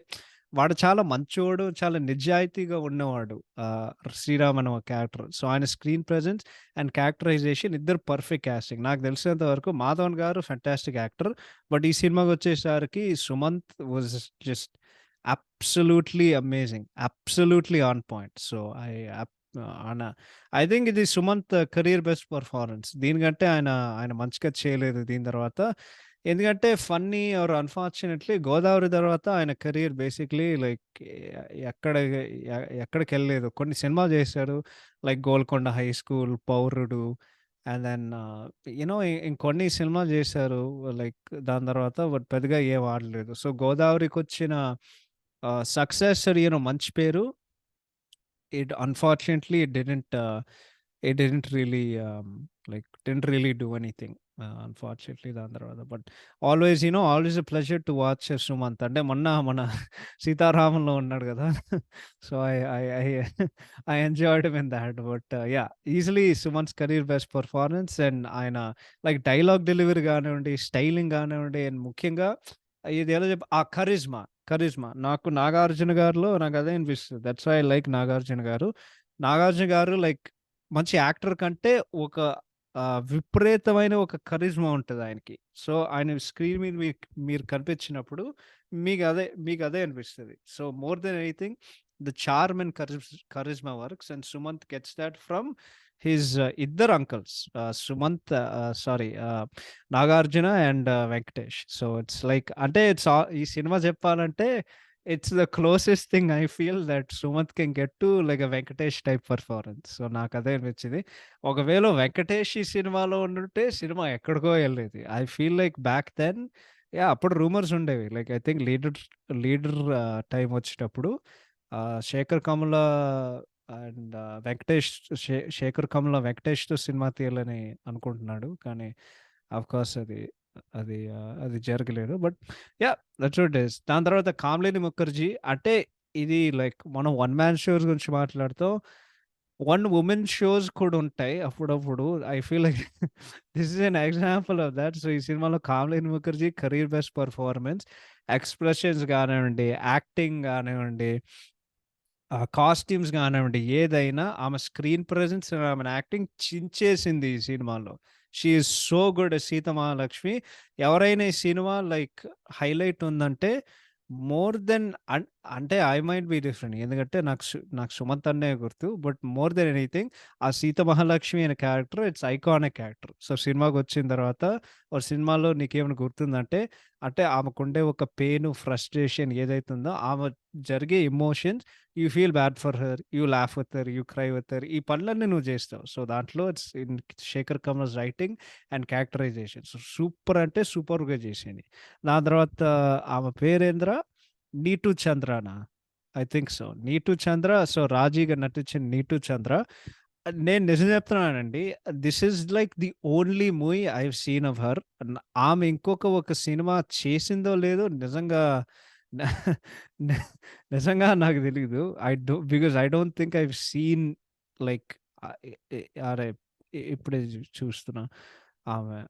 [SPEAKER 1] వాడు చాలా మంచోడు, చాలా నిజాయితీగా ఉన్నవాడు. 'శ్రీరామ్' అనే ఒక క్యారెక్టర్. సో, ఆయన స్క్రీన్ ప్రెజెన్స్ అండ్ క్యారెక్టరైజేషన్ ఇద్దరు పర్ఫెక్ట్ కాస్టింగ్. నాకు తెలిసినంత వరకు 'Madhavan' garu fantastic actor. But ఈ సినిమాకొచ్చేసరికి Sumanth was just absolutely amazing. Absolutely on point. So, I up uh I think ఇది సుమంత్ కెరియర్ బెస్ట్ పెర్ఫార్మన్స్. దీనికంటే ఆయన మంచిగా చేయలేదు దీని తర్వాత. ఎందుకంటే ఫన్నీ ఆర్ అన్‌ఫార్చునేట్‌లీ 'గోదావరి' తర్వాత ఆయన కెరియర్ బేసిక్‌లీ లైక్ ఎక్కడ ఎక్కడికెళ్ళలేదు. కొన్ని సినిమాలు చేశాడు. లైక్ 'గోల్కొండ హై స్కూల్', 'పౌరుడు' అండ్ దెన్ ఇంకొన్ని సినిమాలు చేశారు. లైక్ దాని తర్వాత బట్ పెద్దగా ఏం ఆడలేదు. సో, 'గోదావరి'కొచ్చిన సక్సెస్ మంచి పేరు. It didn't really, didn't really do anything, unfortunately దాని తర్వాత. But always a pleasure to watch Sumanth. అంటే మొన్న మన 'సీతారామంలో' ఉన్నాడు గదా! So, I I I I enjoyed him in that. But yeah! Easily Sumanth's career best performance and ఆయన లైక్ డైలాగ్ డెలివరీ గానివ్వండి, స్టైలింగ్ గానివ్వండి అండ్ ముఖ్యంగా ఇది ఎలా ఆ కరిజ్మా. నాకు 'నాగార్జున' గారిలో నాకదే అనిపిస్తది. That's why I like 'Nagarjuna' garu. 'Nagarjuna' గారు లైక్ మంచి యాక్టర్ కంటే ఒక విపరీతమైన ఒక కరిజ్మా ఉంటదాయనకి. సో, ఆయన స్క్రీన్ మీద మీరు కనిపించినప్పుడు మీకదే అనిపిస్తది. So, more than anything the charm and charisma works and Sumanth gets that from his ఇద్దరు uncles. Sorry 'Nagarjuna' and 'Venkatesh.' So, it's like అంటే ఈ సినిమా చెప్పాలంటే it's the closest thing I feel that Sumanth can get to like a 'Venkatesh' type performance. So, నాకదే అనిపించింది. ఒకవేళ 'వెంకటేష్' ఈ సినిమాలో ఉండుంటే సినిమా ఎక్కడికో ఎళ్ళేది. I feel like back then అప్పుడు రూమర్స్ ఉండేవి. Like I think leader time వచ్చేటప్పుడు 'శేఖర్ కమ్ముల' అండ్ 'శేఖర్ కమ్ముల' 'వెంకటేష్‌తో' సినిమా తీయాలని అనుకుంటున్నాడు. కానీ ఆఫ్‌కోర్స్ అది జరగలేదు. But that's what it is. దాని తర్వాత 'కామినేని ముఖర్జీ' అంటే ఇది లైక్ మనం వన్ మ్యాన్ షోస్ గురించి మాట్లాడుతాం. వన్ వుమెన్ షోస్ కూడా ఉంటాయి అప్పుడప్పుడు. I feel like this is an example of thought. So, ఈ సినిమాలో 'Kamineni Mukherjee' career best performance. Expressions గానివ్వండి, యాక్టింగ్ గానివ్వండి, కాస్ట్యూమ్స్ గానివ్వండి, ఏదైనా ఆమె స్క్రీన్ ప్రెజెన్స్, ఆమె యాక్టింగ్ చించేసింది ఈ సినిమాలో. She is so good as Sita Mahalakshmi. ఎవరైనా ఈ సినిమా లైక్ హైలైట్ ఉందంటే మోర్ దెన్ అంటే ఐ మైట్ బి డిఫరెంట్. ఎందుకంటే నాకు సుమంత్ అన్నే గుర్తు. బట్ మోర్ దెన్ ఎనీథింగ్ ఆ 'సీత మహాలక్ష్మి' అనే character it's iconic character. So, సినిమాకొచ్చిన తర్వాత ఓ సినిమాలో నీకేమైనా గుర్తుందంటే, అంటే ఆమెకుండే ఒక పెయిను, ఫ్రస్ట్రేషన్ ఏదైతే ఉందో ఆమె జరిగే emotions you feel bad for her, you laugh with her, you cry with her ఈ పనులన్నీ నువ్వు చేస్తావు. సో, దాంట్లో it's in Sekhar Kammula's writing and characterization. So, super అంటే సూపర్‌గా చేసింది. దాని తర్వాత ఆమె పేరేందిరా? 'నీటు చంద్రనా?' I think so. 'Neetu Chandra' so, రాజీగా నటించిన 'నీటు చంద్ర' నేను నిజం చెప్తున్నానండి. This is like the only movie I have seen of her. ఆమె ఒక సినిమా చేసిందో లేదో నిజంగా న న నిజంగా నాకు తెలీదు. Because I don't think I have scene like ఆహ్, ఎ ఎ అరే! ఇప్పుడే చూస్తున్నా. ఆమె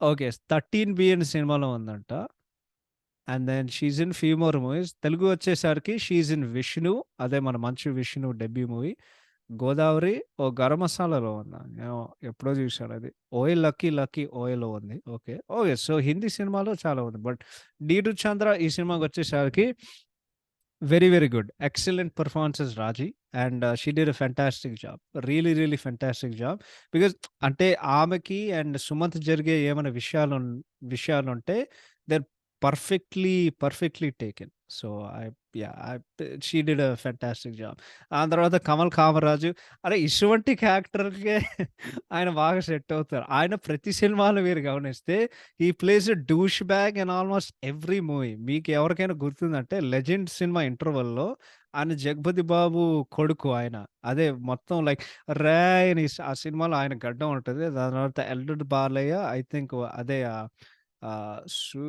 [SPEAKER 1] ఓకే. 13 బి అనే సినిమాలో ఉందంట. And then she is in few more movies. Telugu వచ్చేసరికి షీ ఈస్ ఇన్ 'విష్ణు' అదే మన 'మంచు విష్ణు' డెబ్యూ మూవీ. 'గోదావరి' ఓ 'గరం మసాలాలో' ఉందా? ఏమో ఎప్పుడో చూసానది. 'ఓయ్ లక్కీ లక్కీ ఓయ్‌లో' ఉంది. ఓకే. ఓకే. సో, హిందీ సినిమాలో చాలా ఉంది. బట్ 'నీటు చంద్ర' ఈ సినిమాకొచ్చేసరికి very, very good. Excellent performance Raji and she did a fantastic job. Really, really fantastic job. Because అంటే ఆమెకి అండ్ సుమంత్ జరిగే ఏమైనా విషయాలుంటే they are perfectly taken. So, I yeah! She did a fantastic job. ఆ తర్వాత కమల్ కామరాజు అరే! ఇటువంటి క్యారెక్టర్‌కే ఆయన బాగా సెట్ అవుతారు. ఆయన ప్రతి సినిమాలో మీరు గమనిస్తే he plays a douche bag in almost every movie. మీకు ఎవరికైనా గుర్తుందంటే 'లెజెండ్' సినిమా ఇంటర్వల్‌లో ఆయన 'జగపతి బాబు' కొడుకు ఆయన. అదే మొత్తం లైక్ రేయ్ అని ఆ సినిమాలో ఆయన గడ్డం ఉంటది. దాని తర్వాత 'ఎల్లుడు బాలయ్య' ఐ థింక్ అదే ఆహ్, సు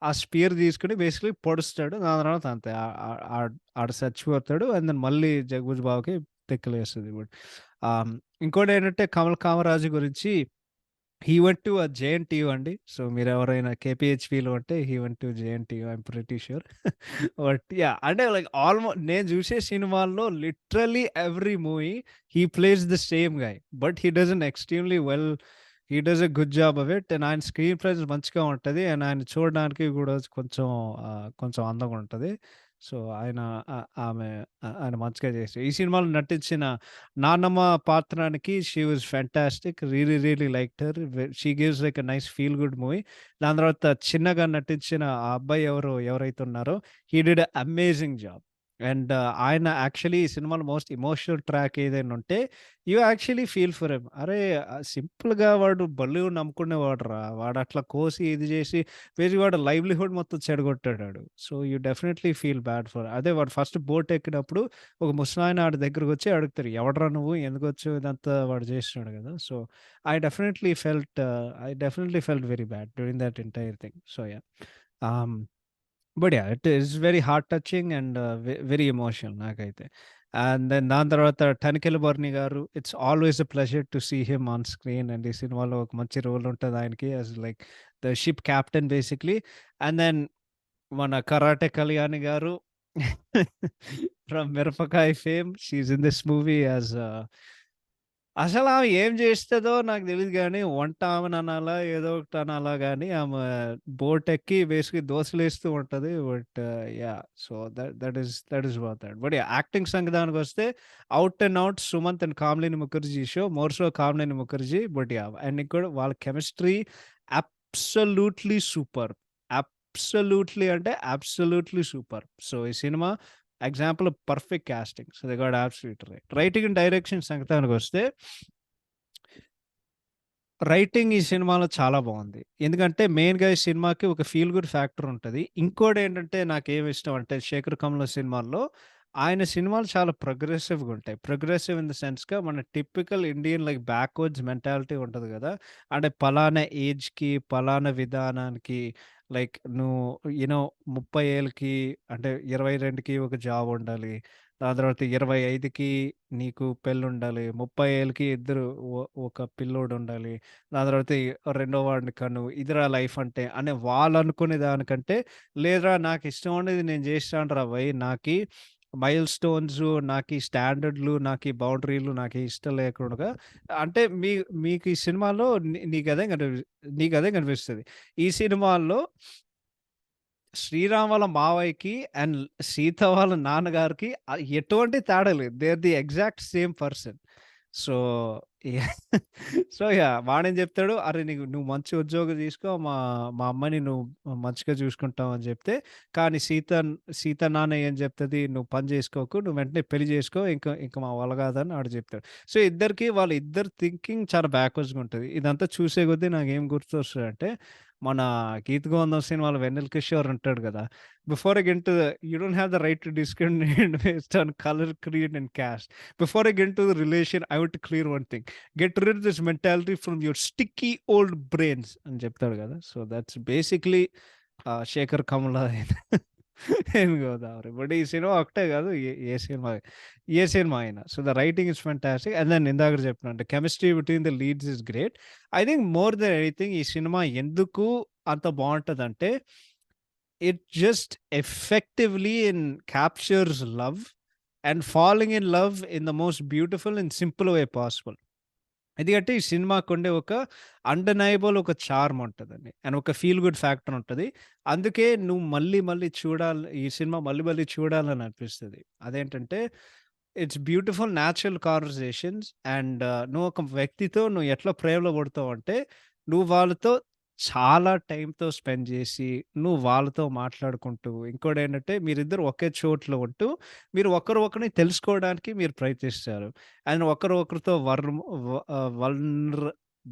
[SPEAKER 1] ఆ స్పియర్ తీసుకొని బేసికల్లీ పొడుస్తాడు. దాని తర్వాత అంతే. ఆడు చచ్చిపోతాడు. అండ్ దెన్ మళ్ళీ 'జగపతి బాబుకి' తిక్కలేస్తది. ఇంకోటేంటంటే 'కమల్ కామరాజు' గురించి హి వెంట్ టు జేఎన్‌టీయూ అండి. సో, మీరెవరైనా కేపీహెచ్‌పీలో ఉంటే హి went to JNTU I'm pretty sure. But yeah! అంటే లైక్ నేను చూసే సినిమాల్లో literally every movie he place the same guy. But he does N extremely well. He does a good job of it. And ఆయన స్క్రీన్ ప్రెజెన్స్ మంచిగా ఉంటది. అండ్ ఆయన చూడడానికి కూడా కొంచెం అందంగా ఉంటది. సో, ఆమె ఆయన మంచిగా చేసారు. ఈ సినిమాలో నటించిన నాన్నమ్మ పాత్రానికి she was fantastic. Really, really liked her. She gives like a nice feel good movie. దాని తర్వాత చిన్నగా నటించిన ఆ అబ్బాయి ఎవరైతే ఉన్నారో he did a amazing job. And ఆయన యాక్చువల్లీ ఈ సినిమాలో మోస్ట్ ఎమోషనల్ ట్రాక్ ఏదైనా ఉంటే you actually feel for him. అరే! సింపుల్‌గా వాడు బల్లివుడ్‌ని నమ్ముకునేవాడురా. వాడు అట్లా కోసి ఇది చేసి వాడి లైవ్లీహుడ్ మొత్తం చెడగొట్టాడాడు. So, you definitely feel bad for అదే వాడు ఫస్ట్ బోట్ ఎక్కినప్పుడు ఒక ముసలాయన ఆడి దగ్గరకొచ్చి అడుగుతారు. "ఎవడ్రా నువ్వు? ఎందుకొచ్చావు?" ఇదంతా వాడు చేసినాడు గదా! So, I definitely felt very bad during that entire thing. So, yeah! Ah, but yeah! It is very heart touching and very emotional నాకైతే. అండ్ దెన్ దాని తర్వాత 'Tanikella Bharani' garu it's always a pleasure to see him on screen. And ఈ సినిమాలో ఒక మంచి రోల్ ఉంటది ఆయనకి as like the ship captain basically. And then మన 'Karate Kalyani' garu from 'Mirapakay' fame. She is in this movie as అసలామె ఏం జేస్తదో నాకు తెలీదు గానీ, వంట ఆమెననాలా, ఏదో ఒకటనాలా గానీ, ఆమె బోటెక్కి బేసిక్‌గా దోసలేస్తూ ఉంటది. But yeah! So, that is worth it. But yeah! Acting సంగతానికొస్తే out and out Sumanth and Kamineni Mukherjee show. More so Kamineni Mukherjee. But yeah! And ఇంకోటి వాళ్ళ కెమిస్ట్రీ అబ్సల్యూట్‌లీ సూపర్. అబ్సల్యూట్‌లీ అంటే అబ్సల్యూట్‌లీ సూపర్. సో, ఈ సినిమా example perfect casting. So, they got absolute right. Writing and direction సంగతానికొస్తే రైటింగ్ ఈ సినిమాలో చాలా బావుంది. ఎందుకంటే మెయిన్‌గా ఈ సినిమాకి ఒక ఫీల్ గుడ్ ఫ్యాక్టర్ ఉంటది. ఇంకోటేంటంటే నాకేమిష్టం అంటే 'శేఖర్ కమ్ముల' సినిమాల్లో ఆయన సినిమాలు చాలా ప్రోగ్రెసివ్‌గా ఉంటాయి. ప్రోగ్రెసివ్ ఇన్ ద సెన్స్‌గా మన typical Indian like backwards mentality ఉంటది గదా! అంటే పలానా ఏజ్‌కి, పలానా విధానానికి లైక్ నువ్వు 30 ఏళ్ళకి అంటే 22కి ఒక జాబ్ ఉండాలి. దాని తర్వాత 25కి నీకు పెళ్లుండాలి. 30 ఏళ్ళకి ఒక పిల్లోడుండాలి. దాని తర్వాత రెండో వాడిని కను. ఇదిరా లైఫ్ అంటే అని వాళ్ళనుకునే దానికంటే, లేదురా నాకిష్టం ఉండేది నేను జేస్తానురా భయ్! మైల్ స్టోన్సు, నాకీ స్టాండర్డ్‌లు, నాకీ బౌండరీలు నాకీ ఇష్టం లేకుండగా అంటే మీకు ఈ సినిమాలో నీకదే కనిపిస్తది. ఈ సినిమాల్లో శ్రీరామ్ వాళ్ళ మావయ్యకి అండ్ సీత వాళ్ళ నాన్నగారికి ఎటువంటి తేడా లేదు. They are the exact same person. So, yeah! So, yeah! వాడేం చెప్తాడు, "అరే! నువ్వు మంచి ఉద్యోగం తీసుకో. మా మా అమ్మని నువ్వు మంచిగా చూసుకుంటావు" అని చెప్తే, కానీ సీత నాన్న ఏం చెప్తది, "నువ్వు పని చేసుకోకు. నువ్వు వెంటనే పెళ్లి చేసుకో. ఇంక మా వల్ల కాదని" ఆడు చెప్తాడు. సో, వాళ్ళ ఇద్దరి థింకింగ్ చాలా బ్యాక్వర్డ్స్‌గా ఉంటది. ఇదంతా చూసే కొద్దీ నాకేం గుర్తొస్తదంటే, మన 'గీత గోవిందం' సినిమాలో వెన్నెల కిషోర్ ఉంటాడు గదా! Before I get into you don't have the right to discriminate based on colour, creed and caste. Before I get into the relation, I want to clear one thing. Get rid of this mentality from your sticky old brains అని చెప్తాడు కదా! So, that's basically Sekhar Kammula in Godavari. But ఈ సినిమా ఒకటే కాదు. ఏ సినిమా అయినా. So, the writing is fantastic. And then ఇందాక చెప్పినట్టు chemistry between the leads is great. I think more than anything ఈ సినిమా ఎందుకు అంత బావుంటదంటే, it just effectively captures love and falling in love in the most beautiful and simple way possible. ఎందుకంటే ఈ సినిమాకుండే ఒక అన్‌డెనయబుల్ ఒక చార్మ్ ఉంటదండి. అండ్ ఒక ఫీల్ గుడ్ ఫ్యాక్టర్ ఉంటది. అందుకే నువ్వు మళ్ళీ మళ్ళీ ఈ సినిమా మళ్ళీ మళ్ళీ చూడాలని అనిపిస్తది. అదేంటంటే it's beautiful natural conversations and నువ్వు ఒక వ్యక్తితో నువ్వు ఎట్లా ప్రేమలో పడతావంటే, నువ్వు వాళ్ళతో చాలా టైమ్‌తో స్పెండ్ జేసి, నువ్వు వాళ్ళతో మాట్లాడుకుంటూ, ఇంకోటేంటంటే మీరిద్దరు ఒకే చోట్లో ఉంటూ, మీరు ఒకరిని తెలుసుకోవడానికి మీరు ప్రయత్నిస్తారు. అండ్ ఒకరితో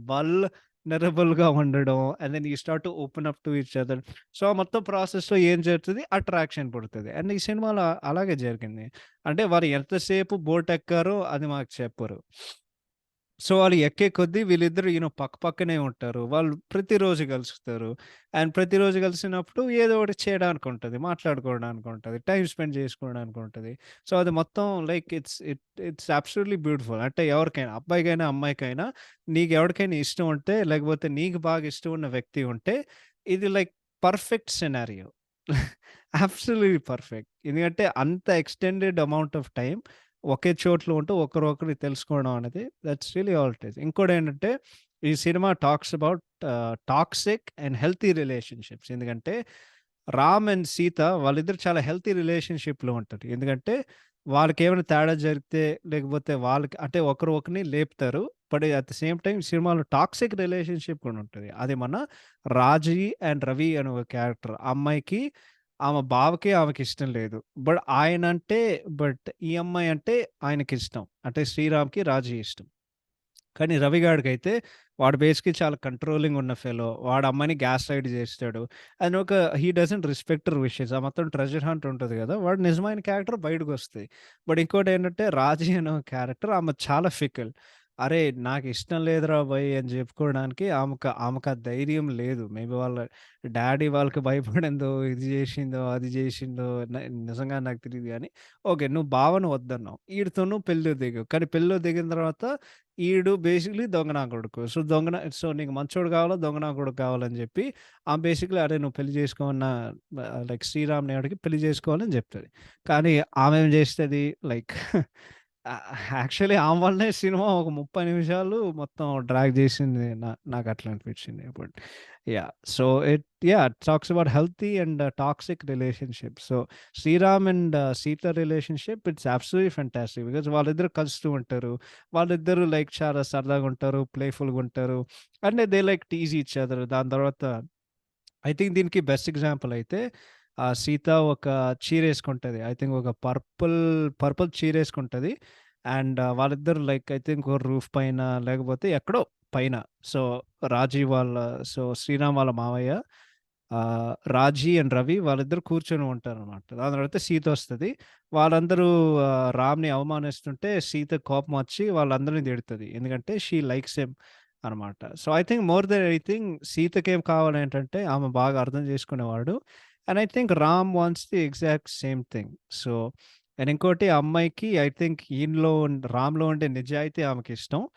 [SPEAKER 1] వల్నరబుల్‌గా ఉండడం. And then you start to open up to each other. So, ఆ మొత్తం ప్రాసెస్‌లో ఏం జరుగుతది? అట్రాక్షన్ పుడతది. అండ్ ఈ సినిమాలో అలాగే జరిగింది. అంటే వారు ఎంతసేపు బోట్ ఎక్కారో అది మాకు చెప్పరు. సో, వాళ్ళు ఎక్కే కొద్దీ వీళ్ళిద్దరు పక్క పక్కనే ఉంటారు. వాళ్ళు ప్రతిరోజు కలుస్తారు. అండ్ ప్రతిరోజు కలిసినప్పుడు ఏదో ఒకటి చేయడానికుంటది. మాట్లాడుకోవడానికుంటది. టైమ్ స్పెండ్ చేసుకోవడానికుంటది. సో, అది మొత్తం లైక్ ఇట్స్ అబ్సల్యూట్‌లీ బ్యూటిఫుల్. అంటే ఎవరికైనా అబ్బాయికైనా, అమ్మాయికైనా నీకెవరికైనా ఇష్టం ఉంటే, లేకపోతే నీకు బాగా ఇష్టం ఉన్న వ్యక్తి ఉంటే, ఇది like perfect scenario. Absolutely perfect. ఎందుకంటే అంత ఎక్స్‌టెండెడ్ అమౌంట్ ఆఫ్ టైమ్ ఒకే చోట్లో ఉంటూ ఒకరిని తెలుసుకోవడం అనేది that's really all it is. ఇంకోటేంటంటే ఈ cinema talks about toxic and healthy relationships. ఎందుకంటే రామ్ అండ్ సీత వాళ్ళిద్దరూ చాలా హెల్తీ రిలేషన్‌షిప్‌లో ఉంటారు. ఎందుకంటే వాళ్ళకేమైనా తేడా జరిగితే లేకపోతే వాళ్ళకి అంటే ఒకరిని లేపుతారు. But at the same time సినిమాలో టాక్సిక్ రిలేషన్‌షిప్ కూడా ఉంటది. అది మన రాజీ అండ్ రవి అనే ఒక క్యారెక్టర్. ఆ అమ్మాయికి ఆమె బావకి ఆమెకిష్టం లేదు. ఈ అమ్మాయి అంటే ఆయనకిష్టం. అంటే శ్రీరామ్‌కి రాజీ ఇష్టం. కానీ రవి గాడికైతే వాడు బేసిక్‌లీ చాలా కంట్రోలింగ్ ఉన్న ఫెలో. వాడు అమ్మాయిని గ్యాస్ లైట్ చేస్తాడు. And he doesn't respect her wishes. ఆ మొత్తం ట్రెజర్ హంట్ ఉంటది గదా! వాడు నిజమైన క్యారెక్టర్ బయటకొస్తది. బట్ ఇంకోటేంటంటే రాజీ అనే క్యారెక్టర్ ఆమె చాలా ఫికల్. అరే! నాకిష్టం లేదురా బయ్ అని చెప్పుకోవడానికి ఆమెకు ఆ ధైర్యం లేదు. మేబీ వాళ్ళ డ్యాడీ వాళ్ళకి భయపడిందో, ఇది చేసిందో, అది చేసిందో నిజంగా నాకు తెలీదు గానీ, ఓకే. నువ్వు బావని వద్దన్నావు. ఈడితో నువ్వు పెళ్ళిలో దిగావు. కానీ పెళ్ళిలో దిగిన తర్వాత ఈడు బేసిక్‌లీ దొంగ నా కొడుకు. సో, నీకు మంచోడు కావాలా? దొంగ నా కొడుకు కావాలని జెప్పి బేసిక్‌లీ అరే! నువ్వు పెళ్లి చేసుకోమన్న లైక్ శ్రీరామ్‌ని అడిగి పెళ్లి చేసుకోవాలని జెప్తది. కానీ ఆమేం జేస్తది లైక్ యాక్చువల్లీ ఆమె వల్లనే సినిమా ఒక 30 నిమిషాలు మొత్తం డ్రాగ్ జేసింది. నాకట్లా అనిపించింది. But so, it talks about healthy and toxic relationship. So, Sriram and Sita relationship it's absolutely fantastic. Because వాళ్ళిద్దరూ కలుస్తూ ఉంటారు. వాళ్ళిద్దరూ లైక్ చాలా సరదాగుంటారు. ప్లేఫుల్‌గుంటారు. And they like tease each other. దాని తర్వాత ఐ థింక్ దీనికి బెస్ట్ ఎగ్జాంపుల్ అయితే సీత ఒక చీరేసుకుంటది. ఐ థింక్ ఒక పర్పుల్ చీరేసుకుంటది. అండ్ వాళ్ళిద్దరూ లైక్ ఐ థింక్ రూఫ్ పైన లేకపోతే ఎక్కడో పైన. సో, రాజీ వాళ్ళ శ్రీరామ్ వాళ్ళ మావయ్య రాజీ అండ్ రవి వాళ్ళిద్దరూ కూర్చొని ఉంటారనమాట. దాని తర్వాత సీతొస్తది. వాళ్ళందరూ రామ్‌ని అవమానిస్తుంటే సీతకి కోపమొచ్చి వాళ్ళందరిని తిడతది. ఎందుకంటే షీ లైక్స్ హిమ్ అనమాట. So, I think more than anything సీతకేం కావాలేంటంటే ఆమె బాగా అర్థం చేసుకునేవాడు. And I think Ram wants the exact same thing. So, and ఇంకోటి ఆ అమ్మాయికి ఐ థింక్ రామ్‌లో ఉండే నిజాయితీ ఆమెకిష్టం.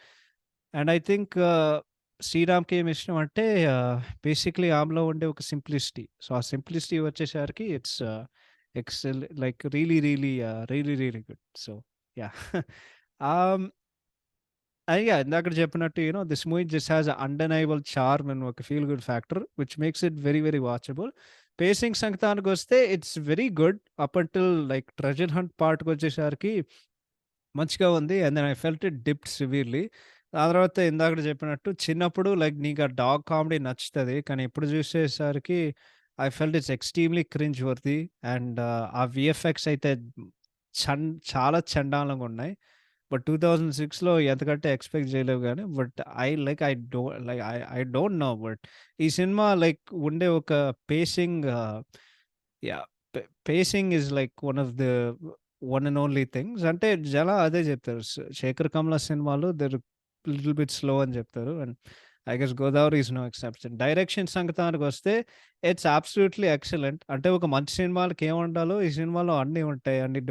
[SPEAKER 1] అండ్ ఐ థింక్ శ్రీరామ్‌కి ఏమిష్టం అంటే బేసిక్‌లీ ఆమెలో ఉండే ఒక సింప్లిసిటీ. సో, ఆ సింప్లిసిటీ వచ్చేసరికి it's like really good. So, yeah! Ah, yeah! ఇందాకడ చెప్పినట్టు this movie just has a అన్‌డెనయబుల్ charm and ఒక feel good factor which makes it very, very watchable. Pacing సంగతానికొస్తే it's very good up until like treasure hunt పార్ట్‌కొచ్చేసరికి మంచిగా ఉంది. And then I felt it dipped severely. ఆ తర్వాత ఇందాకడ చెప్పినట్టు చిన్నప్పుడు లైక్ నీకు ఆ డాగ్ కామెడీ నచ్చుతది. కానీ ఇప్పుడు చూసేసరికి I felt it's extremely cringe worthy. And ఆ వీఎఫ్ఎక్స్ అయితే చాలా చండాలంగున్నాయి. బట్ 2006లో ఎంతకంటే ఎక్స్‌పెక్ట్ చేయలేవు గానీ, but I don't know but ఈ సినిమా లైక్ ఉండే ఒక facing yeah! Facing is like one and only things. అంటే అదే చెప్తారు. 'శేఖర్ కమ్ల' సినిమాలు లిటిల్ బిట్ స్లో అని చెప్తారు. And I guess 'Godavari' is no exception. Direction సంగతానికొస్తే ఇట్స్ అబ్సల్యూట్‌లీ ఎక్సలెంట్. అంటే ఒక మంచి సినిమాలకి ఏముండాలో ఈ సినిమాలో అన్నీ ఉంటాయి. అన్ని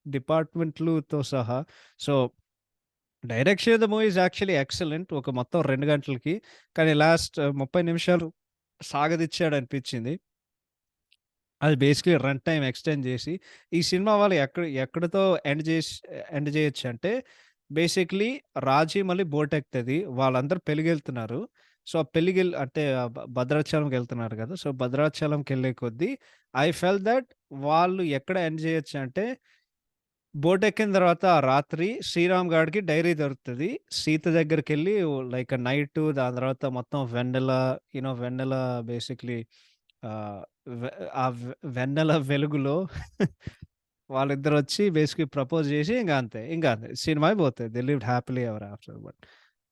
[SPEAKER 1] డిపార్ట్‌మెంట్‌లుతో సహా. So, direction of the movie is actually excellent. ఒక మొత్తం 2 గంటలకి. కానీ లాస్ట్ 30 నిమిషాలు సాగదీచ్చాడనిపించింది. అది బేసికల్లీ రన్ టైమ్ ఎక్స్‌టెండ్ జేసి, ఈ సినిమా వాళ్ళు ఎక్కడితో ఎండ్ జేయొచ్చంటే, బేసికల్లీ రాజీ మళ్ళీ బోటెక్కుతది. వాళ్ళందరూ పెళ్ళికెళ్తున్నారు. సో, ఆ అంటే భద్రాచలంకెళ్తున్నారు గదా! సో, భద్రాచలంకెళ్ళే కొద్దీ ఐ ఫెల్ట్ థట్ వాళ్ళు ఎక్కడ ఎండ్ జేయొచ్చంటే, బోటెక్కిన తర్వాత ఆ రాత్రి శ్రీరామ్ గాడికి డైరీ దొరుకుతది. సీత దగ్గరికెళ్ళి లైక్ నైటు దాని తర్వాత మొత్తం వెన్నెల బేసికల్లీ ఆహ్, వె ఆ వెన్నెల వెలుగులో వాళ్ళిద్దరొచ్చి బేసిక్‌లీ ప్రపోజ్ జేసి ఇంక అంతే. సినిమా అయిపోతది. They lived happily ever after. But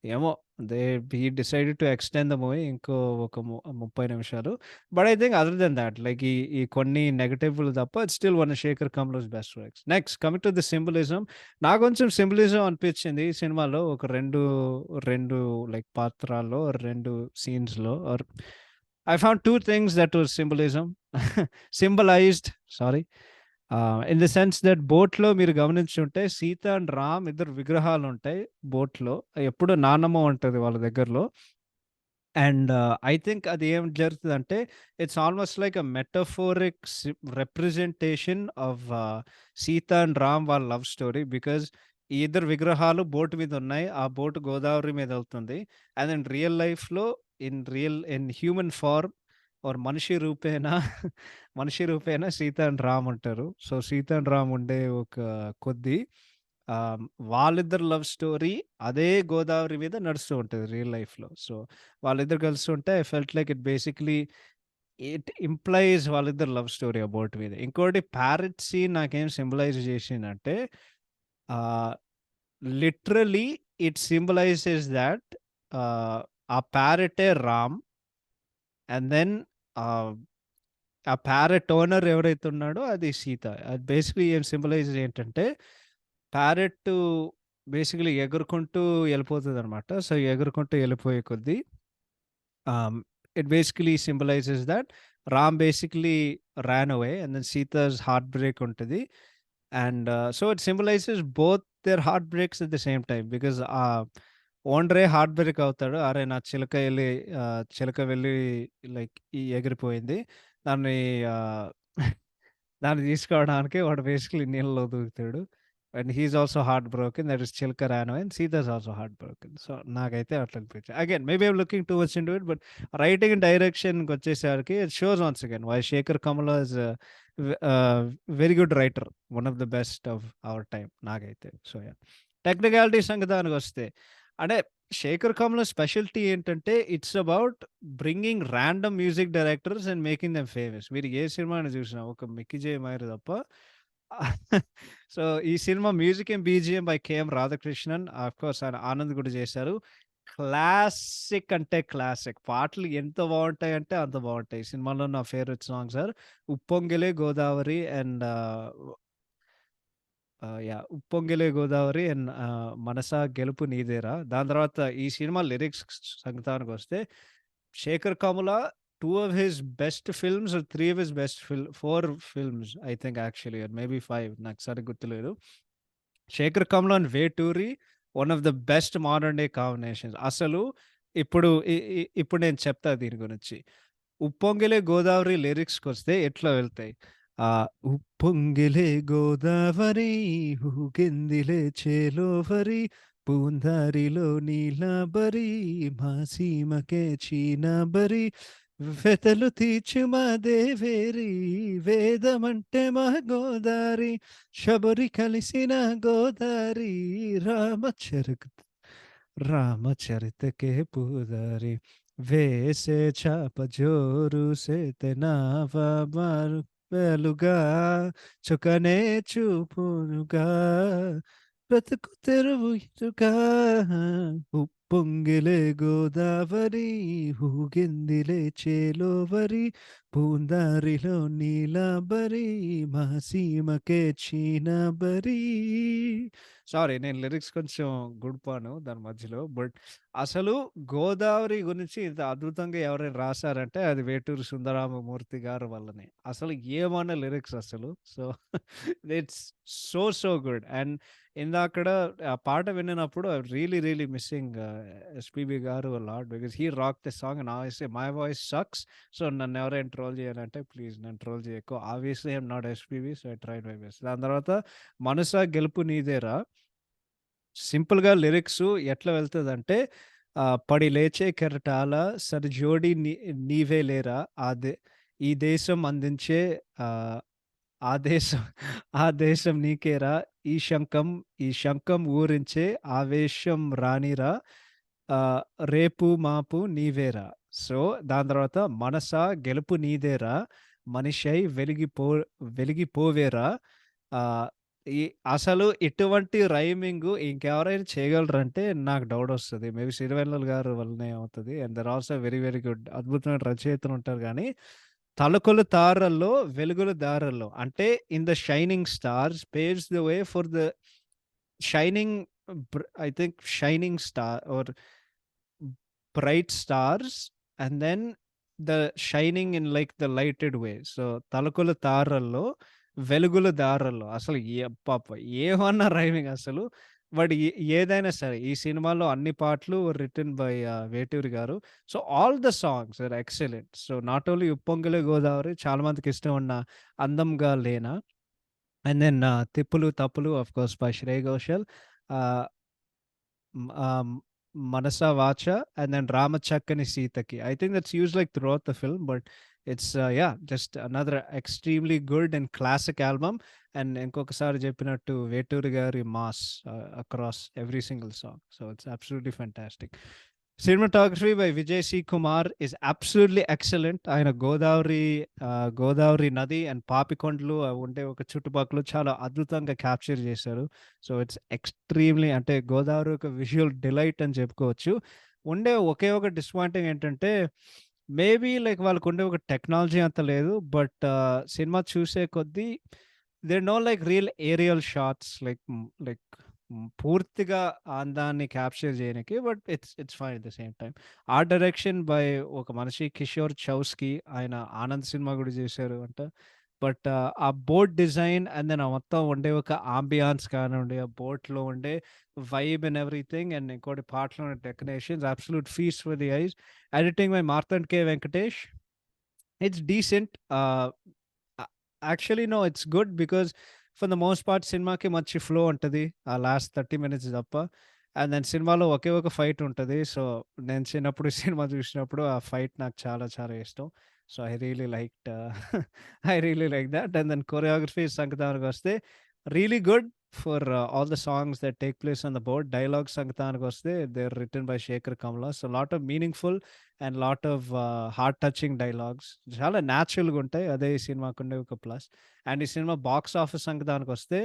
[SPEAKER 1] ఏమో they he decided to extend the movie ఇంకో ఒక 30 నిమిషాలు. But I think other than that like ఈ ఈ కొన్ని నెగెటివ్‌లు తప్ప it's still one of Sekhar Kammula's best works. Next coming to the symbolism. నాకు కొంచెం సింబలిజం అనిపించింది ఈ సినిమాలో. ఒక 2 లైక్ పాత్రాల్లో 2 సీన్స్‌లో I found 2 things that was symbolism. Symbolized, sorry. In the sense that బోట్‌లో మీరు గమనించుంటే సీత అండ్ రామ్ ఇద్దరు విగ్రహాలుంటాయి బోట్‌లో. ఎప్పుడు నానమ్మ ఉంటది వాళ్ళ దగ్గరలో. అండ్ ఐ థింక్ అది ఏం జరుగుతదంటే it's almost like a metaphoric representation of Sita and Ram వాళ్ళ లవ్ స్టోరీ. బికాజ్ ఈ ఇద్దరు విగ్రహాలు బోట్ మీద ఉన్నాయి. ఆ బోట్ గోదావరి మీద ఎళ్తుంది. అండ్ ఇన్ రియల్ లైఫ్‌లో ఇన్ హ్యూమన్ ఫార్మ్ ఆర్ మనిషి రూపేణ సీత అండ్ రామ్ ఉంటారు. సో, సీత అండ్ రామ్ ఉండే ఒక కొద్దీ ఆహ్, వాళ్ళిద్దరి లవ్ స్టోరీ అదే గోదావరి మీద నడుస్తూ ఉంటది రియల్ లైఫ్‌లో. సో, వాళ్ళిద్దరు కలుస్తుంటే I felt like it implies వాళ్ళిద్దరి లవ్ స్టోరీ ఆ బోట్ మీద. ఇంకోటి ప్యారట్ సీన్ నాకేం సింబలైజ్ చేసిందంటే ఆహ్, లిటరల్లీ ఇట్ సింబలైజెస్ థాట్ ఆహ్, ఆ ప్యారటే రామ్. అండ్ దెన్ ఆహ్, ఆ ప్యారట్ ఓనర్ ఎవరైతే ఉన్నాడో అది సీత. అది బేసిక్‌లీ ఏం సింబలైజ్ ఏంటంటే ప్యారట్టు బేసికల్లీ ఎగురుకుంటూ ఎళ్ళిపోతదనమాట. సో, ఎగురుకుంటూ ఎళ్ళిపోయే కొద్దీ um, it basically symbolizes that Ram basically ran away and then Sita's heartbreak untadi. And so it symbolizes both their heartbreaks at the same time because ఓనరే హార్ట్ బ్రేక్ అవుతాడు. అరే! నా చిలక వెళ్ళి లైక్ ఎగిరిపోయింది. దాన్ని ఆహ్, దాన్ని తీసుకోవడానికి వాడు బేసికల్లీ నీళ్ళలో దూకుతాడు. And he is also heart broken. That is చిలక ran away and Sita is also heart broken. So, నాకైతే అట్లా అనిపించింది. Again maybe I'm looking too much into it. But writing and డైరెక్షన్‌కొచ్చేసరికి it shows once again why Sekhar Kammula is very good writer. One of the best of our time నాకైతే. So, yeah! టెక్నికాలిటీ సంగతానికొస్తే అంటే శేఖర్ కమల స్పెషాలిటీ ఏంటంటే it's about bringing random music directors and making them famous. మీరు ఏ సినిమాని చూసినా ఒక 'మిక్కీ జే మైర్' తప్ప సో, ఈ సినిమా music and BGM by KM Radhakrishnan. Of course ఆయన ఆనంద్ కూడా చేశారు. క్లాసిక్ అంటే క్లాసిక్. పాటలు ఎంత బావుంటాయంటే అంత బావుంటాయి. ఈ సినిమాలో నా favourite songs are 'Uppongile Godavari' and yeah! 'Uppongile Godavari' and 'Manasa Gelupu Needera'. దాని తర్వాత ఈ సినిమా లిరిక్స్ సంగతానికొస్తే Sekhar Kammula 2 of his best films or 3 of his best 4 films I think actually or maybe 5 నాకు సరిగ్గా గుర్తులేదు. Sekhar Kammula and Veturi one of the best modern day combinations. అసలు ఇప్పుడు ఇ ఇ ఇప్పుడు నేను చెప్తా దీని గురించి. 'ఉప్పొంగిలే గోదావరి' లిరిక్స్‌కొస్తే ఎట్లా వెళ్తాయి. ఉప్పొంగిలే గోదావరి ఊగెందిలే చేలోవరి పూందారిలో నీలాబరి మా సీమకే చీనాబరి వెతలు తీర్చు మా దేవేరి వేదమంటే మా గోదారి శబరి కలిసిన గోదారి రామచరితకే పూదారి వేసే చాప జోరు సేతనావా మారు వెలుగా చుకనే చూపునుగా బ్రతుకు తెరువు ఇరుగా ఉప్పొంగిలే గోదావరి ఊగిందిలే చేలోవరి పూందారిలో నీలాబరి మా సీమకే చీనాబరి. సారీ, నేను లిరిక్స్ కొంచెం గుడిపాను దాని మధ్యలో. బట్ అసలు గోదావరి గురించి ఇంత అద్భుతంగా ఎవరైనా రాసారంటే అది వేటూరి సుందరరామమూర్తి గారి వల్లనే. అసలు ఏమన్నా లిరిక్స్ అసలు. So it's so good. And ఇందాకడ ఆ పాట విన్నప్పుడు I really really missing SPB garu lot because he rock the song and obviously my voice sucks. So నన్ను ఎవరైనా ట్రోల్ చేయాలంటే ప్లీజ్ నన్ను ట్రోల్ చేయకు. Obviously I'm not SPB, so I tried my best. దాని తర్వాత మనసా గెలుపు నీదేరా సింపుల్‌గా లిరిక్సు ఎట్లా వెళ్తదంటే పడి లేచే కెరటాల సరిజోడి నీవే లేరా ఈ దేశం అందించే ఆహ్, ఆ దేశం ఆ దేశం నీకేరా ఈ శంఖం ఊరించే ఆవేశం రానిరా ఆహ్, రేపు మాపు నీవేరా. సో, దాని తర్వాత మనసా గెలుపు నీదేరా మనిషై వెలిగిపోవేరా. ఆహ్, ఈ అసలు ఇటువంటి రైమింగు ఇంకెవరైనా చేయగలరంటే నాకు డౌటొస్తది. మేబీ సిరివెన్నెల గారి వల్లనే అవుతది. And they are also very very good. అద్భుతమైన రచయితలుంటారు గానీ, తళుకులు తారల్లో వెలుగుల దారల్లో అంటే in the shining stars paves the way for the shining I think shining star are bright stars and then the shining in like the lighted way. So, తళుకుల తారల్లో వెలుగుల దారల్లో అసలు అబ్బబ్బా! ఏమన్నా రైమింగ్ అసలు. బట్ ఏదైనా సరే ఈ సినిమాలో అన్ని పాటలు written by Veturi garu. So, all the songs are excellent. So, not only 'Uppongile Godavari' చాలా మందికి ఇష్టం ఉన్న 'అందంగా లేనా' and then 'Tippulu Tappulu' of course by Shreya Ghoshal. Ah, hmm. 'Manasa Vacha' and then 'Ramachakkani Seethaki.' I think that's used like throughout the film but it's yeah! Just another extremely good and classic album. And ఇంకొకసారి చెప్పినట్టు వేటూరి గారి mass across every single song. So, it's absolutely fantastic. Cinematography by Vijay C. Kumar is absolutely excellent. ఆయన గోదావరి నది అండ్ పాపికొండలు ఉండే ఒక చుట్టుపక్కల చాలా అద్భుతంగా క్యాప్చర్ చేశారు. సో, ఇట్స్ ఎక్స్‌ట్రీమ్‌లీ అంటే గోదావరి ఒక విజువల్ డిలైట్ అని చెప్పుకోవచ్చు. ఉండే ఒకే ఒక డిసప్పాయింటింగ్ ఏంటంటే, మేబీ లైక్ వాళ్ళకుండే ఒక టెక్నాలజీ అంత లేదు. బట్ సినిమా చూసే కొద్దీ there no like real aerial shots పూర్తిగా ఆ అందాన్ని క్యాప్చర్ చేయనికి. But it's fine at the same time. Art direction by ఒక మనిషి కిషోర్ చౌస్కి. ఆయన 'ఆనంద్' సినిమా కూడా చేశారు అంట. బట్ ఆ బోట్ డిజైన్ అండ్ దెన్ ఆ మొత్తం ఉండే ఒక ఆంబియాన్స్ కానివ్వండి, ఆ బోట్‌లో ఉండే వైబ్ అండ్ ఎవ్రీథింగ్ అండ్ ఇంకోటి పాటలో ఉండే decorations absolute feast for the eyes. Editing by Marthand K. Venkatesh. It's decent. Uh actually no, it's good because for the most part సినిమాకి మంచి ఫ్లో ఉంటది. ఆ లాస్ట్ 30 మినిట్స్ తప్ప. అండ్ దెన్ సినిమాలో ఒకే ఒక ఫైట్ ఉంటది. సో, నేను చిన్నప్పుడు సినిమా చూసినప్పుడు ఆ ఫైట్ నాకు చాలా చాలా ఇష్టం. So, I really liked I really like that. And then choreography సంగీతానికొస్తే really good for all the songs that take place on the board. Dialogue సంగీతానికొస్తే they are written by Sekhar Kammula. So, lot of meaningful and lot of heart touching dialogues చాలా న్యాచురల్‌గా ఉంటాయి. అదే ఈ సినిమాకుండే ఒక ప్లస్. అండ్ ఈ సినిమా బాక్స్ ఆఫీస్ సంగతానికొస్తే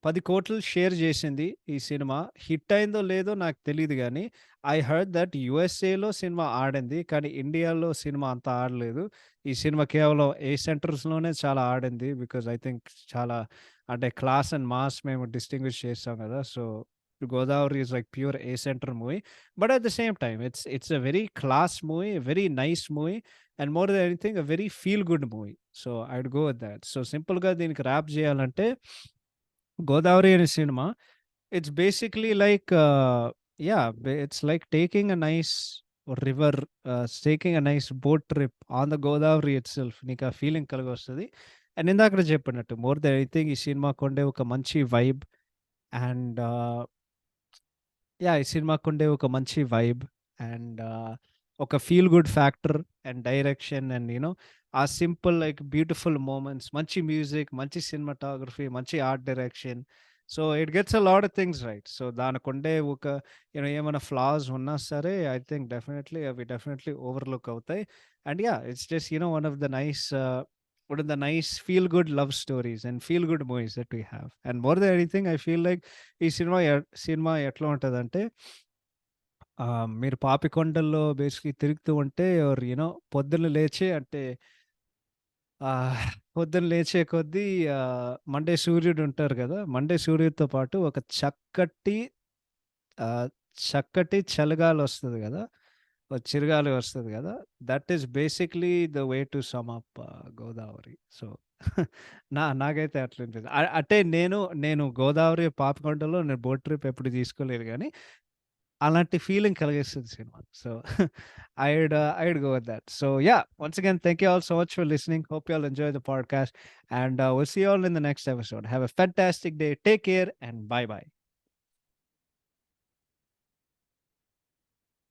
[SPEAKER 1] 10,00,00,000 షేర్ చేసింది ఈ సినిమా. హిట్ అయిందో లేదో నాకు తెలీదు గానీ, ఐ హర్డ్ దట్ యూఎస్ఏలో సినిమా ఆడింది. కానీ ఇండియాలో సినిమా అంత ఆడలేదు. ఈ సినిమా కేవలం ఏ సెంటర్స్‌లోనే చాలా ఆడింది. బికాజ్ ఐ థింక్ చాలా అంటే క్లాస్ అండ్ మాస్ మేము డిస్టింగ్విష్ చేస్తాం గదా! So, 'Godavari' is like pure A centre movie. But at the same time it's a very class movie, very nice movie and more than anything a very feel good movie. So, I would go with thought. So, సింపుల్‌గా దీనికి ర్యాప్ జేయాలంటే 'గోదావరి' అనే సినిమా it's basically like it's like taking a nice river taking a nice boat trip on the Godavari itself. నీకా ఫీలింగ్ కలిగొస్తది. అండ్ ఇందాకడ చెప్పినట్టు మోర్ దెన్ ఎనీథింగ్ ఈ సినిమాకుండే ఒక మంచి వైబ్ అండ్ యాహ్! ఈ సినిమాకుండే ఒక మంచి వైబ్ అండ్ ఒక feel good factor and direction and ఆ సింపుల్ లైక్ బ్యూటిఫుల్ మొమెంట్స్, మంచి మ్యూజిక్, మంచి సినిమాటోగ్రఫీ, మంచి art direction. So, it gets a lot of things right. So, దానికుండే ఒక ఏమైనా ఫ్లాస్ ఉన్నా సరే ఐ థింక్ డెఫినెట్‌లీ అవి డెఫినెట్‌లీ ఓవర్‌లుక్ అవుతాయి. And yeah! It's just one of the nice feel good love stories and feel good movies that we have. And more than anything, I feel like ఈ సినిమా ఎట్లా ఉంటదంటే మీరు పాపికొండల్లో బేసిక్‌లీ తిరుగుతూ ఉంటే ఆర్ పొద్దున్న లేచి అంటే పొద్దున్న లేచే కొద్దీ మండే సూర్యుడు ఉంటారు గదా! మండే సూర్యుడితో పాటు ఒక ఆహ్, చక్కటి చలిగాలొస్తది గదా! ఒక చిరుగాలి వస్తది గదా! That is basically the way to sum up Godavari. So, నాకైతే అట్లనిపిస్తది. అంటే నేను గోదావరి, పాపికొండలో నేను బోట్ ట్రిప్ ఎప్పుడు తీసుకోలేదు గానీ అలాంటి ఫీలింగ్ కలిగిస్తది cinema. So, I would go with that. So, yeah! Once again thank you all so much for listening. Hope you all enjoy the podcast and will see you all in the next episode. Have a fantastic day. Take care and bye by.